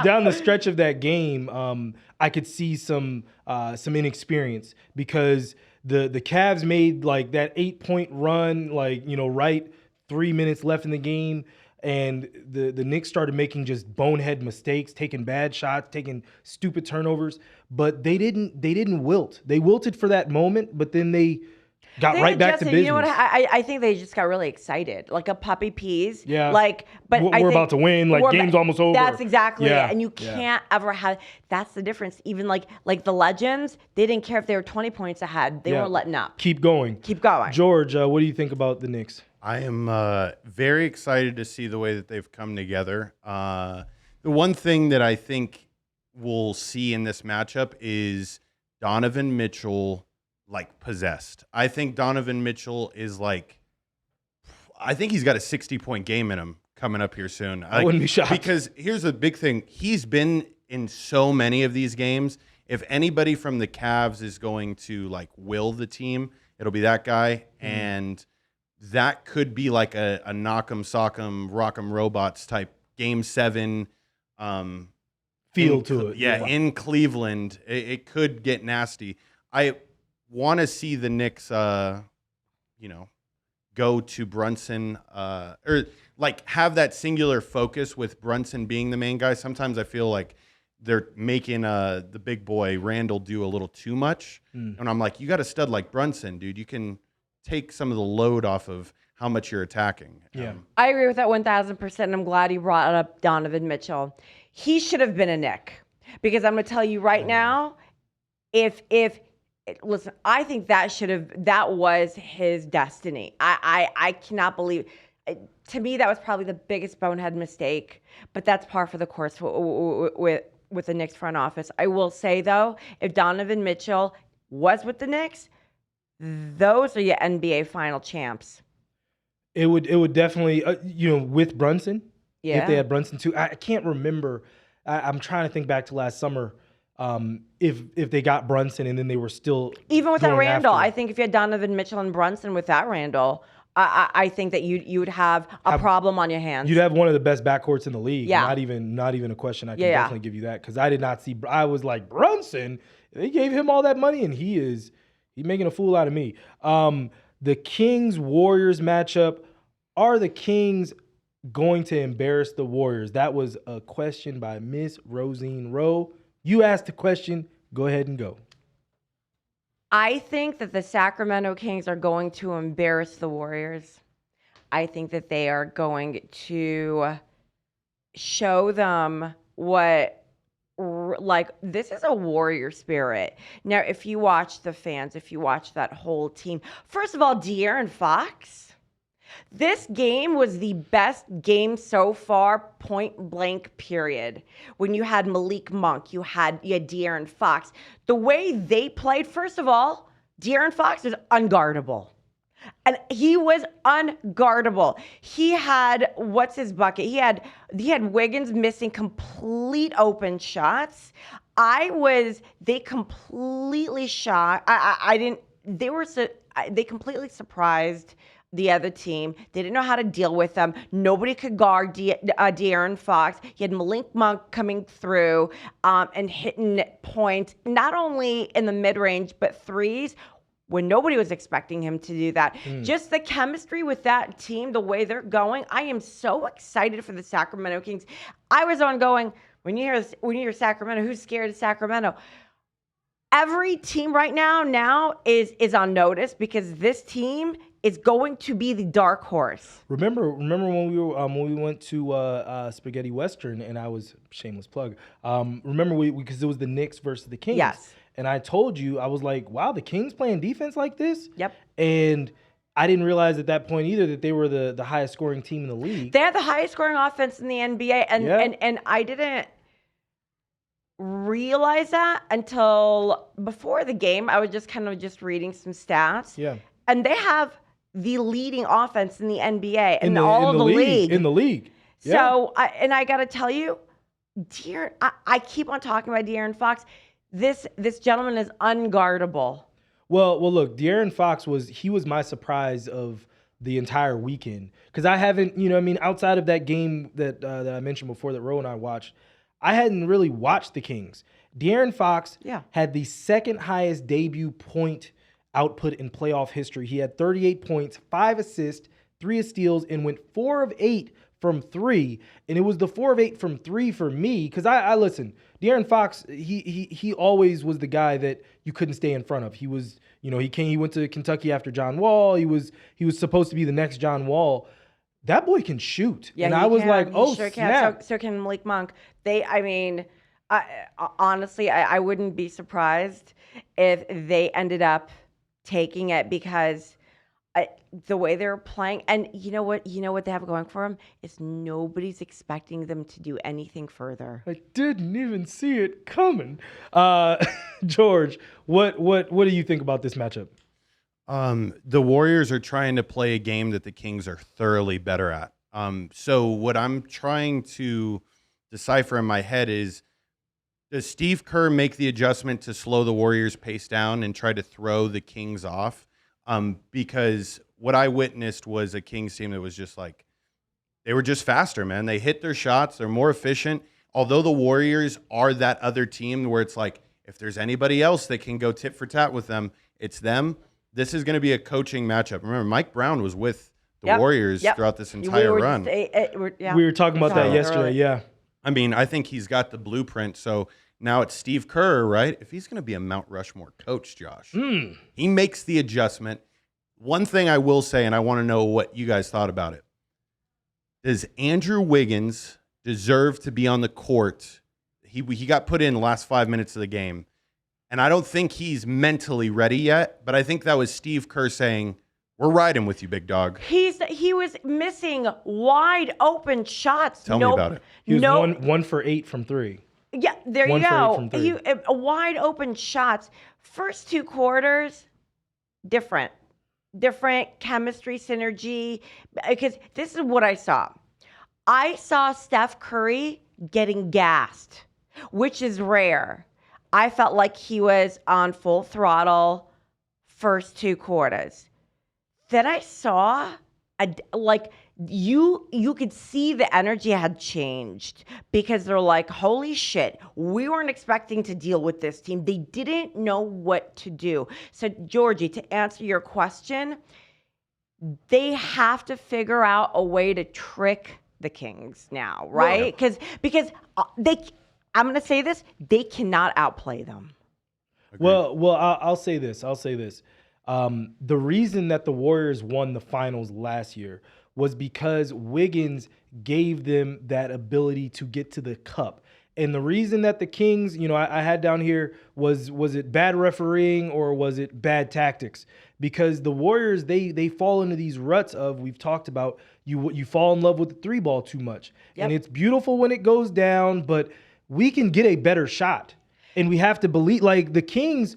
down the stretch of that game, I could see some inexperience because the Cavs made like that 8-point run, right 3 minutes left in the game, and the Knicks started making just bonehead mistakes, taking bad shots, taking stupid turnovers, but they didn't wilt. They wilted for that moment, but then they got right back to business. You know what? I think they just got really excited, like a puppy peas. Yeah. But we're about to win. Game's almost over. That's exactly it. And you can't ever have. That's the difference. Even like the legends, they didn't care if they were 20 points ahead. They weren't letting up. Keep going. George, what do you think about the Knicks? I am very excited to see the way that they've come together. The one thing that I think we'll see in this matchup is Donovan Mitchell possessed. I think Donovan Mitchell is I think he's got a 60-point game in him coming up here soon. I wouldn't be shocked. Because here's the big thing. He's been in so many of these games. If anybody from the Cavs is going to will the team, it'll be that guy. And that could be like a knock'em, sock'em, rock'em robots type game 7 feel to it. Yeah, in Cleveland. It could get nasty. I want to see the Knicks, go to Brunson or have that singular focus with Brunson being the main guy. Sometimes I feel like they're making the big boy Randall do a little too much. And I'm like, you got a stud like Brunson, dude. You can take some of the load off of how much you're attacking. Yeah. I agree with that 1,000%. And I'm glad you brought up Donovan Mitchell. He should have been a Knick because I'm going to tell you right now, listen, I think that was his destiny. I cannot believe, to me, that was probably the biggest bonehead mistake, but that's par for the course with the Knicks front office. I will say though, if Donovan Mitchell was with the Knicks, those are your NBA final champs. It would definitely, with Brunson, if they had Brunson too. I can't remember. I'm trying to think back to last summer. If they got Brunson and then they were still even without Randall, after. I think if you had Donovan Mitchell and Brunson without Randall, I think that you would have a problem on your hands. You'd have one of the best backcourts in the league. Yeah. Not even a question. I can definitely give you that because I did not see. I was like, Brunson. They gave him all that money and he's making a fool out of me. The Kings Warriors matchup. Are the Kings going to embarrass the Warriors? That was a question by Miss Rosine Rowe. You asked the question. Go ahead and go. I think that the Sacramento Kings are going to embarrass the Warriors. I think that they are going to show them this is a warrior spirit. Now, if you watch the fans, if you watch that whole team, first of all, De'Aaron Fox, this game was the best game so far, point blank, period. When you had Malik Monk, you had De'Aaron Fox. The way they played, first of all, De'Aaron Fox was unguardable. And he was unguardable. He had, what's his bucket? He had Wiggins missing complete open shots. They completely shot. They completely surprised the other team. They didn't know how to deal with them. Nobody could guard De'Aaron Fox. You had Malik Monk coming through and hitting points, not only in the mid-range, but threes when nobody was expecting him to do that. Just the chemistry with that team, the way they're going, I am so excited for the Sacramento Kings. I was on going, when you hear Sacramento, who's scared of Sacramento? Every team right now is on notice because this team is going to be the dark horse. Remember when we went to Spaghetti Western and I was shameless plug. Remember because it was the Knicks versus the Kings. Yes. And I told you, I was like, wow, the Kings playing defense like this? Yep. And I didn't realize at that point either that they were the highest scoring team in the league. They had the highest scoring offense in the NBA, and I didn't realize that until before the game. I was just reading some stats. Yeah. And they have the leading offense in the NBA and all of the league. In the league. Yeah. So, I got to tell you, I keep on talking about De'Aaron Fox. This gentleman is unguardable. Well, look, De'Aaron Fox was my surprise of the entire weekend because I haven't, outside of that game that I mentioned before that Ro and I watched, I hadn't really watched the Kings. De'Aaron Fox had the second highest debut point output in playoff history. He had 38 points, 5 assists, 3 steals, and went 4 of 8 from 3. And it was the 4 of 8 from 3 for me because I listen. De'Aaron Fox, he always was the guy that you couldn't stay in front of. He was, he went to Kentucky after John Wall. He was supposed to be the next John Wall. That boy can shoot. Yeah, and I was like, oh, sure snap. So can Malik Monk. Honestly, I wouldn't be surprised if they ended up taking it because the way they're playing, and you know what they have going for them is nobody's expecting them to do anything further. I didn't even see it coming. George, what do you think about this matchup? The Warriors are trying to play a game that the Kings are thoroughly better at. So what I'm trying to decipher in my head is, does Steve Kerr make the adjustment to slow the Warriors' pace down and try to throw the Kings off? Because what I witnessed was a Kings team that was just like, they were just faster, man. They hit their shots. They're more efficient. Although the Warriors are that other team where it's like, if there's anybody else that can go tit for tat with them, it's them. This is going to be a coaching matchup. Remember, Mike Brown was with the Warriors throughout this entire run. We were talking about that yesterday, yeah. I mean, I think he's got the blueprint. So now it's Steve Kerr, right? If he's going to be a Mount Rushmore coach, Josh, he makes the adjustment. One thing I will say, and I want to know what you guys thought about it. Does Andrew Wiggins deserve to be on the court? He got put in the last 5 minutes of the game, and I don't think he's mentally ready yet, but I think that was Steve Kerr saying, we're riding with you, big dog. He was missing wide open shots. Tell me about it. He was 1 for 8 from 3. Yeah, there you go. Wide open shots. First 2 quarters, different chemistry, synergy, because this is what I saw. I saw Steph Curry getting gassed, which is rare. I felt like he was on full throttle first 2 quarters. Then I saw you could see the energy had changed because they're like, holy shit, we weren't expecting to deal with this team. They didn't know what to do. So, Georgie, to answer your question, they have to figure out a way to trick the Kings now, right? Because I'm going to say this, they cannot outplay them. Agreed. Well, I'll say this. The reason that the Warriors won the finals last year was because Wiggins gave them that ability to get to the cup. And the reason that the Kings, I had down here was it bad refereeing or was it bad tactics? Because the Warriors, they fall into these ruts of, we've talked about, you fall in love with the 3-ball too much. Yep. And it's beautiful when it goes down, but we can get a better shot. And we have to believe, like the Kings,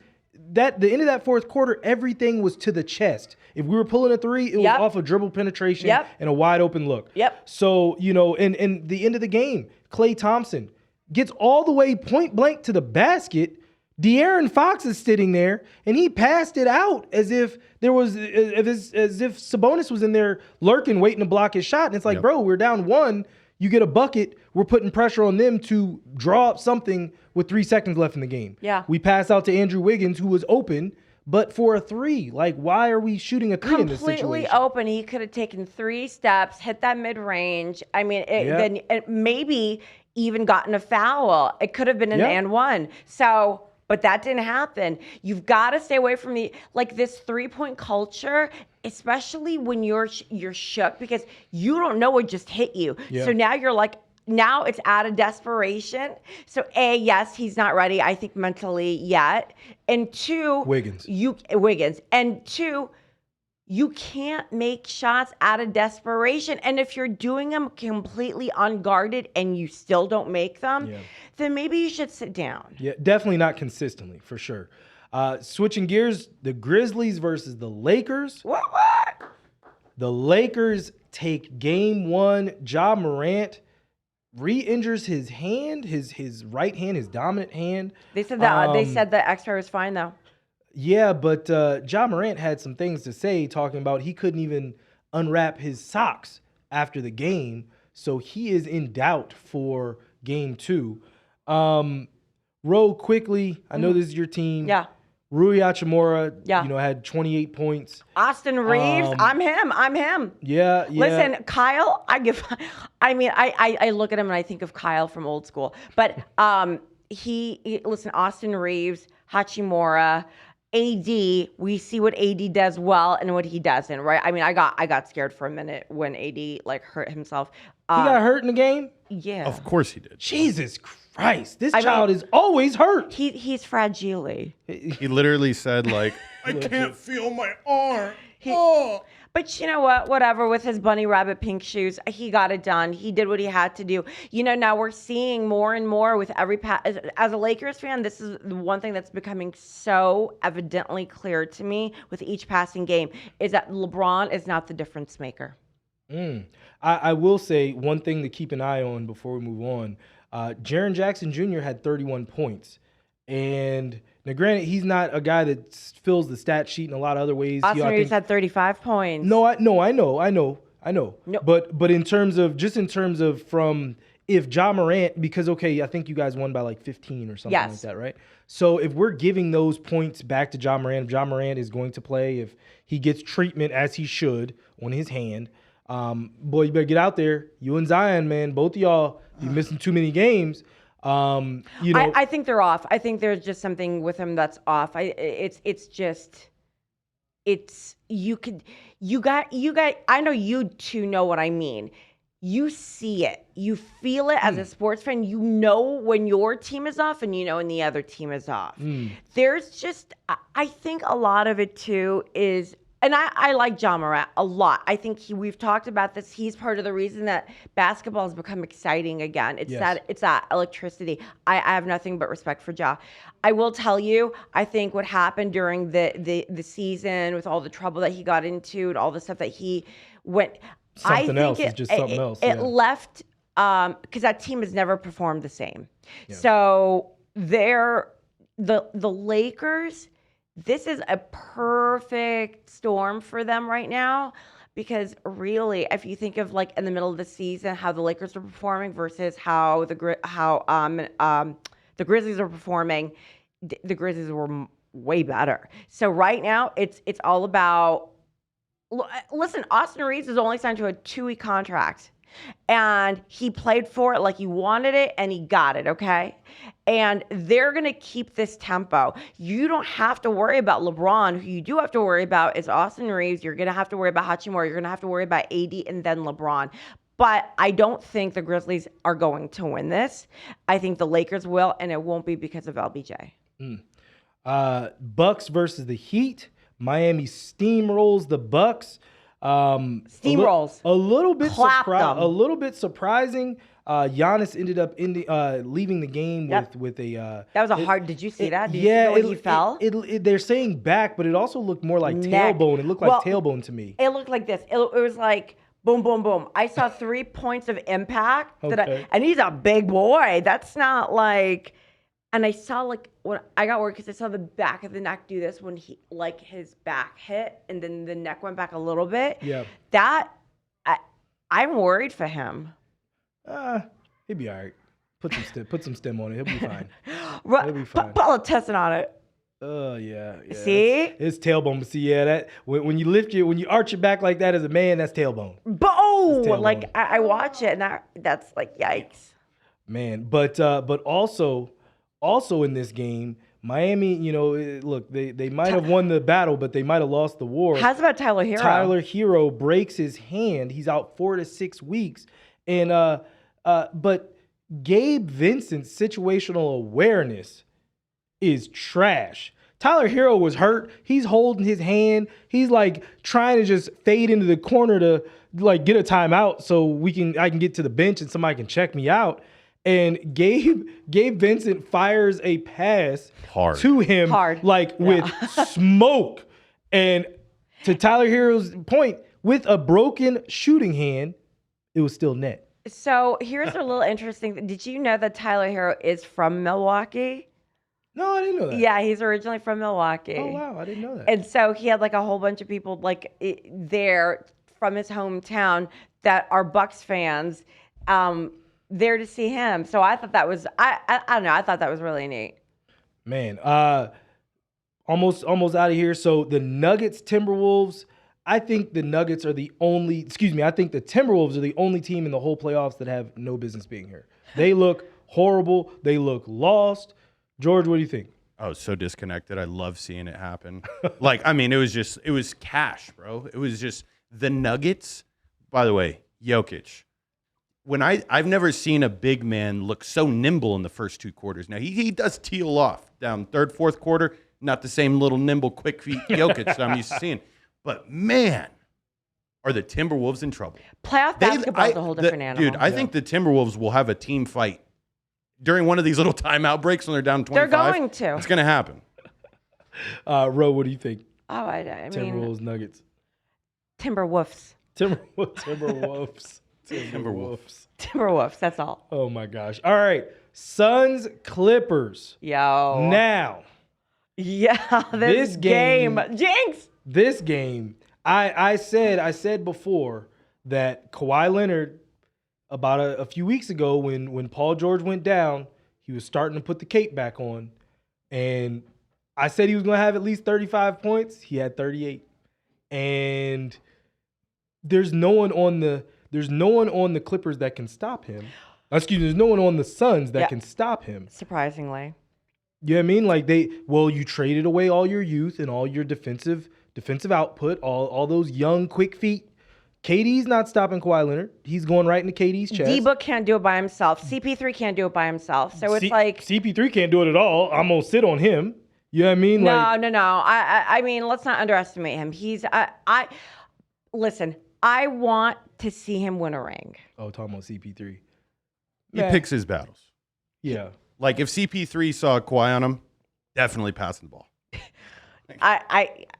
that the end of that fourth quarter, everything was to the chest. If we were pulling a 3, it was off a dribble penetration and a wide open look. Yep. So, and the end of the game, Klay Thompson gets all the way point blank to the basket, De'Aaron Fox is sitting there, and he passed it out as if Sabonis was in there lurking, waiting to block his shot. And it's like, bro, we're down 1. You get a bucket. We're putting pressure on them to draw up something with 3 seconds left in the game. Yeah. We pass out to Andrew Wiggins, who was open, but for a 3. Like, why are we shooting a 3 in this situation? Completely open. He could have taken 3 steps, hit that mid-range. I mean, then it maybe even gotten a foul. It could have been an and 1. So... But that didn't happen. You've got to stay away from this 3-point culture, especially when you're shook because you don't know what just hit you. Yeah. So now you're like, now it's out of desperation. So yes, he's not ready, I think, mentally yet. And 2, Wiggins. And 2, you can't make shots out of desperation. And if you're doing them completely unguarded and you still don't make them, then maybe you should sit down. Yeah, definitely not consistently, for sure. Switching gears, the Grizzlies versus the Lakers. What? The Lakers take game 1. Ja Morant re-injures his hand, his right hand, his dominant hand. They said the X-ray was fine, though. Yeah, but Ja Morant had some things to say, talking about he couldn't even unwrap his socks after the game, so he is in doubt for game 2. Ro, quickly, I know this is your team. Yeah. Rui Hachimura, had 28 points. Austin Reeves, I'm him. Yeah. Listen, Kyle, I look at him and I think of Kyle from old school. But listen, Austin Reeves, Hachimura, AD, we see what AD does well and what he doesn't, right? I mean, I got scared for a minute when AD hurt himself. He got hurt in the game? Yeah. Of course he did. Jesus Christ. This child is always hurt. He's fragile. He literally said, I can't feel my arm. But you know what? Whatever. With his bunny rabbit pink shoes, he got it done. He did what he had to do. Now we're seeing more and more with every as a Lakers fan, this is the one thing that's becoming so evidently clear to me with each passing game is that LeBron is not the difference maker. I will say one thing to keep an eye on before we move on. Jaren Jackson Jr. had 31 points. And now, granted, he's not a guy that fills the stat sheet in a lot of other ways. Austin Reeves had 35 points. No, I know. No. But in terms of from if Ja Morant, because I think you guys won by 15 or something like that, right? So if we're giving those points back to Ja Morant, if Ja Morant is going to play, if he gets treatment as he should on his hand, boy, you better get out there. You and Zion, man, both of y'all, you're missing too many games. I think they're off. I think there's just something with him that's off. I know you two know what I mean. You see it. You feel it as a sports fan. You know when your team is off and you know when the other team is off. There's just, I think a lot of it too is, and I like Ja Morant a lot. I think we've talked about this. He's part of the reason that basketball has become exciting again. It's that electricity. I have nothing but respect for Ja. I will tell you, I think what happened during the season with all the trouble that he got into and all the stuff that he went. Something else. It left because that team has never performed the same. Yeah. So the Lakers. This is a perfect storm for them right now because really, if you think of in the middle of the season how the Lakers are performing versus how the Grizzlies are performing, the Grizzlies were way better. So right now, it's all about. Listen, Austin Reeves is only signed to a 2-week contract. And he played for it like he wanted it, and he got it, okay? And they're going to keep this tempo. You don't have to worry about LeBron. Who you do have to worry about is Austin Reeves. You're going to have to worry about Hachimura. You're going to have to worry about AD and then LeBron. But I don't think the Grizzlies are going to win this. I think the Lakers will, and it won't be because of LBJ. Bucks versus the Heat. Miami steamrolls the Bucks. Steamrolls. A little bit surprising. Giannis ended up leaving the game with a. That was a hard. Did you see that? Did you see when he fell? They're saying back, but it also looked more like tailbone. It looked like tailbone to me. It looked like this. It was like boom, boom, boom. I saw 3 points of impact. And he's a big boy. That's not like. And I saw when I got worried because I saw the back of the neck do this when his back hit and then the neck went back a little bit. Yeah. I'm worried for him. He'll be all right. Put some stem on it. He'll be fine. He'll be fine. Put a testing on it. Yeah. See? It's tailbone. See, that when you arch your back like that as a man, that's tailbone. Tailbone. I watch it and that's like yikes. Man, but also in this game, Miami, look, they might have won the battle, but they might have lost the war. How's about Tyler Hero? Tyler Hero breaks his hand. He's out 4 to 6 weeks. And but Gabe Vincent's situational awareness is trash. Tyler Hero was hurt. He's holding his hand. He's trying to just fade into the corner to get a timeout so I can get to the bench and somebody can check me out. And Gabe Vincent fires a pass to him with smoke. And to Tyler Hero's point, with a broken shooting hand, it was still net. So here's a little interesting thing. Did you know that Tyler Hero is from Milwaukee? No, I didn't know that. Yeah, he's originally from Milwaukee. Oh, wow. I didn't know that. And so he had a whole bunch of people there from his hometown that are Bucks fans there to see him. So I thought that was, I don't know, I thought that was really neat. Man, almost out of here. So the Nuggets, Timberwolves, I think the Timberwolves are the only team in the whole playoffs that have no business being here. They look horrible. They look lost. George, what do you think? Oh, so disconnected. I love seeing it happen. It was cash, bro. It was just the Nuggets. By the way, Jokic. I've never seen a big man look so nimble in the first 2 quarters. Now, he does teal off down third, fourth quarter. Not the same little nimble, quick feet Jokic that I'm used to seeing. But, man, are the Timberwolves in trouble. Playoff basketball is a whole different animal. Dude, I think the Timberwolves will have a team fight during one of these little timeout breaks when they're down 25. They're going to. It's going to happen. Ro, what do you think? Oh, I mean. Timberwolves, Nuggets. Timberwolves. Timberwolves. Timberwolves, that's all. Oh, my gosh. All right. Suns, Clippers. Yo. Now. Yeah, this game. Jinx. This game, I said before that Kawhi Leonard, about a few weeks ago when Paul George went down, he was starting to put the cape back on. And I said he was going to have at least 35 points. He had 38. And there's no one on the Clippers that can stop him. There's no one on the Suns that can stop him. Surprisingly. You know what I mean? You traded away all your youth and all your defensive output, all those young, quick feet. KD's not stopping Kawhi Leonard. He's going right into KD's chest. D-Book can't do it by himself. CP3 can't do it by himself. So it's CP3 can't do it at all. I'm going to sit on him. You know what I mean? No. I mean, let's not underestimate him. Listen, I want to see him win a ring. Oh, talking about CP3. He picks his battles. Yeah. If CP3 saw Kawhi on him, definitely passing the ball.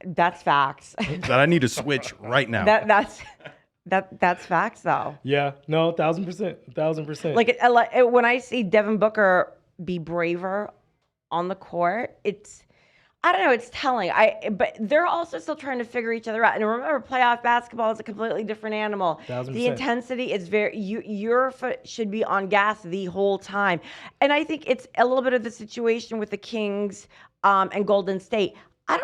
That's facts. That I need to switch right now. That's facts though. Yeah, no, 1,000%. When I see Devin Booker be braver on the court, I don't know, it's telling. But they're also still trying to figure each other out. And remember, playoff basketball is a completely different animal. 1,000%. The intensity is your foot should be on gas the whole time. And I think it's a little bit of the situation with the Kings and Golden State. I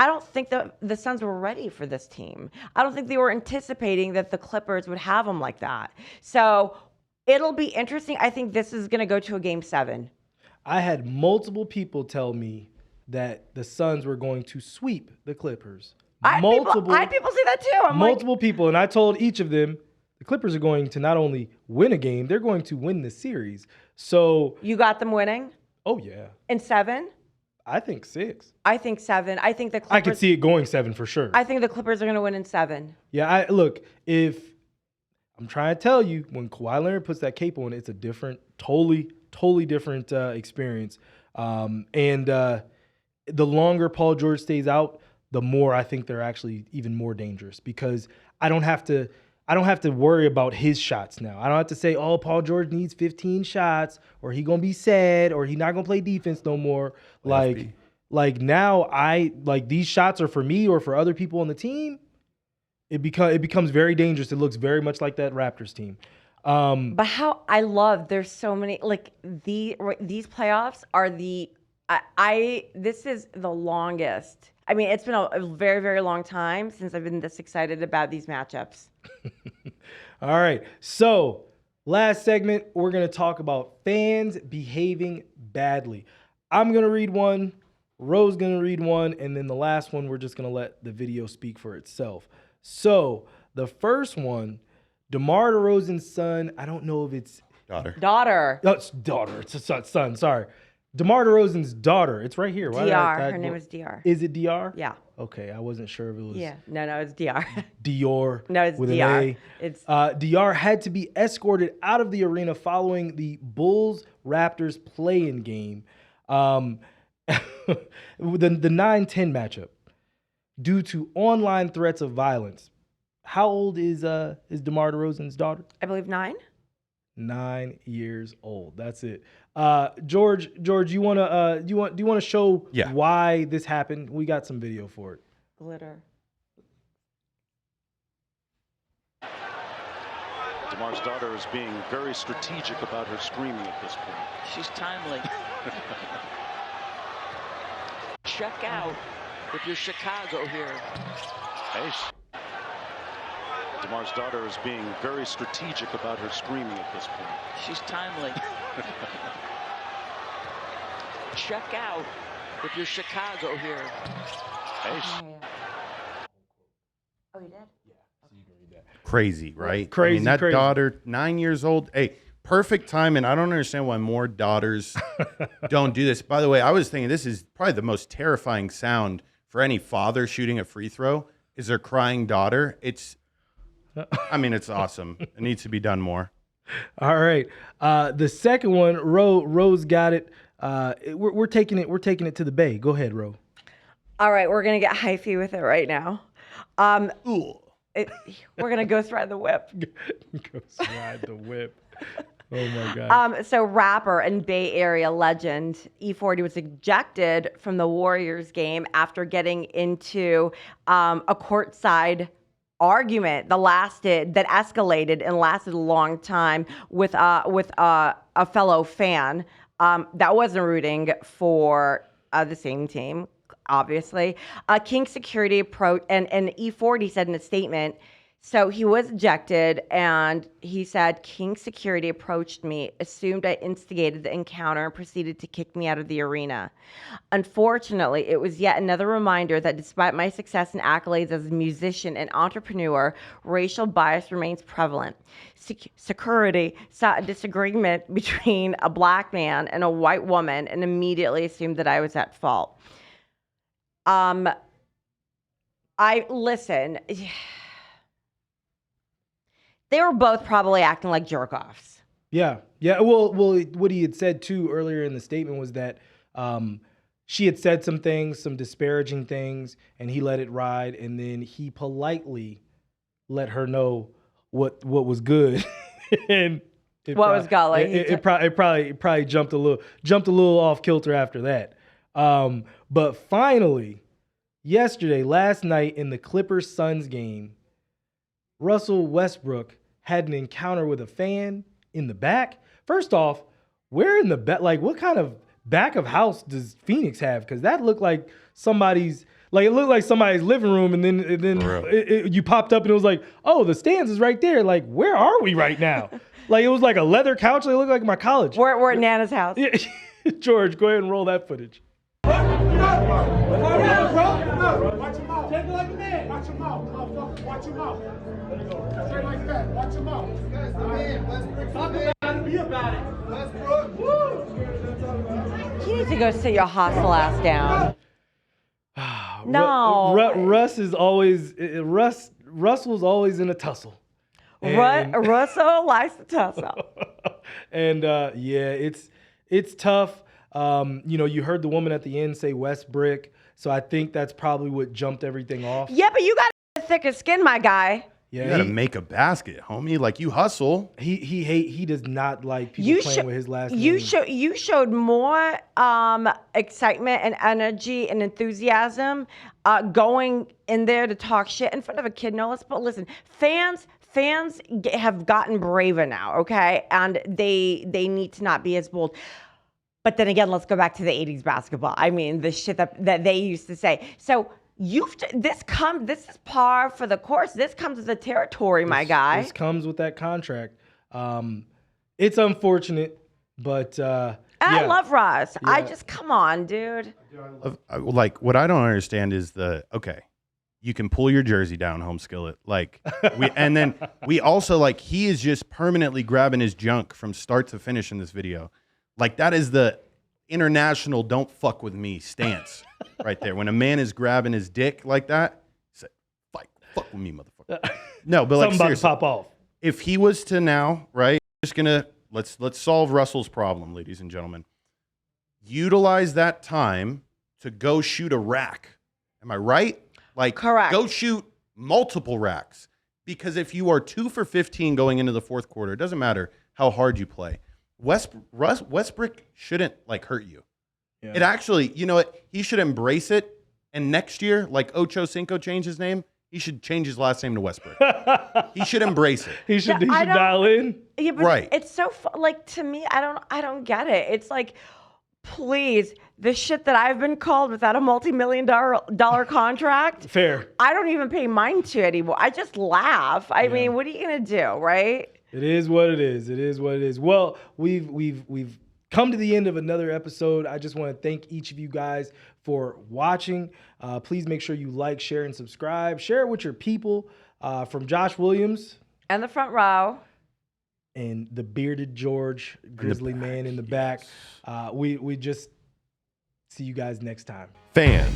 don't think the Suns were ready for this team. I don't think they were anticipating that the Clippers would have them like that. So it'll be interesting. I think this is going to go to a Game 7. I had multiple people tell me that the Suns were going to sweep the Clippers. I had people say that too. Multiple people, and I told each of them the Clippers are going to not only win a game, they're going to win the series. So you got them winning? Oh yeah. In 7? I think 6. I think 7. I think the Clippers. I could see it going 7 for sure. I think the Clippers are going to win in 7. Yeah, if I'm trying to tell you, when Kawhi Leonard puts that cape on, it's a different, totally different experience. And the longer Paul George stays out, the more I think they're actually even more dangerous because I don't have to I don't have to worry about his shots now. I don't have to say, oh, Paul George needs 15 shots, or he gonna be sad, or he not gonna play defense no more. Like now, these shots are for me or for other people on the team. It becomes very dangerous. It looks very much like that Raptors team. But how I love there's so many these playoffs are this is the longest. I mean, it's been a very, very long time since I've been this excited about these matchups. All right. So, last segment, we're going to talk about fans behaving badly. I'm going to read one, Ro's going to read one, and then the last one, we're just going to let the video speak for itself. So, the first one, DeMar DeRozan's son, I don't know if it's... Daughter. Oh, it's daughter. It's a son, sorry. DeMar DeRozan's daughter. It's right here. DR. Her name is DR. Is it DR? Yeah. Okay, I wasn't sure if it was. Yeah. No, it's DR. Dior. No, it's with DR. An A. It's DR had to be escorted out of the arena following the Bulls-Raptors play-in game, the 9-10 matchup, due to online threats of violence. How old is DeMar DeRozan's daughter? I believe 9. 9 years old. That's it. George, you wanna do you wanna show why this happened? We got some video for it. Glitter. DeMar's daughter is being very strategic about her screaming at this point. She's timely. Check out if you're Chicago here. Hey. DeMar's daughter is being very strategic about her screaming at this point. She's timely. Check out if you're Chicago here. Hey. Oh, you did? Yeah, so you can read that. Crazy, right? Crazy, I mean, that crazy. daughter, 9 years old. Hey, perfect time, and I don't understand why more daughters don't do this. By the way, I was thinking this is probably the most terrifying sound for any father shooting a free throw is their crying daughter. It's awesome. It needs to be done more. All right. The second one, Rose got it. We're taking it to the Bay. Go ahead, Ro. All right, we're gonna get hyphy with it right now. We're gonna ghost ride the whip. Ghost ride the whip. Oh my God. So rapper and Bay Area legend E40 was ejected from the Warriors game after getting into a courtside argument that escalated and lasted a long time with a fellow fan that wasn't rooting for the same team, obviously. King Security approached, and E40 said in a statement, so he was ejected, and he said, King Security approached me, assumed I instigated the encounter, and proceeded to kick me out of the arena. Unfortunately, it was yet another reminder that despite my success and accolades as a musician and entrepreneur, racial bias remains prevalent. Security saw a disagreement between a black man and a white woman and immediately assumed that I was at fault. They were both probably acting like jerk-offs. Yeah. Well, what he had said too earlier in the statement was that she had said some things, some disparaging things, and he let it ride, and then he politely let her know what was good. And it probably jumped a little off kilter after that. But finally, last night in the Clippers-Suns game, Russell Westbrook had an encounter with a fan in the back. First off, where in the back? Like, what kind of back of house does Phoenix have? Because that looked like somebody's. Like, it looked like somebody's living room, and then you popped up, and it was like, oh, the stands is right there. Like, where are we right now? Like, it was like a leather couch. Like, it looked like my college. We're at Nana's house. George, go ahead and roll that footage. Watch your mouth. Take it like a man. Watch your mouth, motherfucker. Watch your mouth. There you go. Say it like that. Watch your mouth. That's the man. Westbrook. Talk about it. Be about it. Westbrook. Woo. You need to go sit your hostile ass down. No. Russell's always always in a tussle. Russell likes to tussle. And it's tough. You heard the woman at the end say Westbrook, so I think that's probably what jumped everything off. Yeah, but you got thicker skin, my guy. Yeah, you got to make a basket, homie. Like, you hustle. He does not like people playing with his last name. You showed more excitement and energy and enthusiasm going in there to talk shit in front of a kid, no less. But listen, fans have gotten braver now, okay? And they need to not be as bold. But then again, let's go back to the 80s basketball. I mean, the shit that they used to say. So this is par for the course. This comes with the territory, my guy. This comes with that contract. It's unfortunate, but I love Russ. Yeah. I just, come on, dude. Like, what I don't understand is you can pull your jersey down, home skillet. Like, and then we also, like, he is just permanently grabbing his junk from start to finish in this video. Like, that is the international don't fuck with me stance right there. When a man is grabbing his dick like that, say, fuck with me, motherfucker. No, but like, something seriously, about to pop off. If he was to now, right, just gonna let's solve Russell's problem, ladies and gentlemen. Utilize that time to go shoot a rack. Am I right? Like, correct. Go shoot multiple racks. Because if you are 2 for 15 going into the fourth quarter, it doesn't matter how hard you play. Westbrook shouldn't like hurt you. Yeah. It actually, you know what? He should embrace it. And next year, like Ocho Cinco changed his name, he should change his last name to Westbrook. He should embrace it. He should dial in. Yeah, but right. It's so like, to me, I don't get it. It's like, please, the shit that I've been called without a multi-million-dollar contract. Fair. I don't even pay mind to anymore. I just laugh. I mean, what are you gonna do, right? It is what it is. It is what it is. Well, we've come to the end of another episode. I just want to thank each of you guys for watching. Please make sure you like, share, and subscribe. Share it with your people. From Josh Williams. And the front row. And the bearded George, Grizzly man in the back. We just see you guys next time. Fan,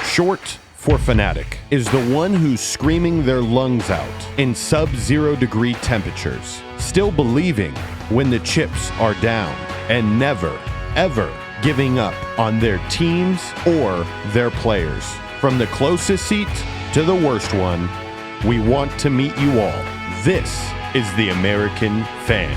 short for fanatic, is the one who's screaming their lungs out in sub-0 degree temperatures, still believing when the chips are down, and never, ever giving up on their teams or their players. From the closest seat to the worst one, we want to meet you all. This is the American Fan.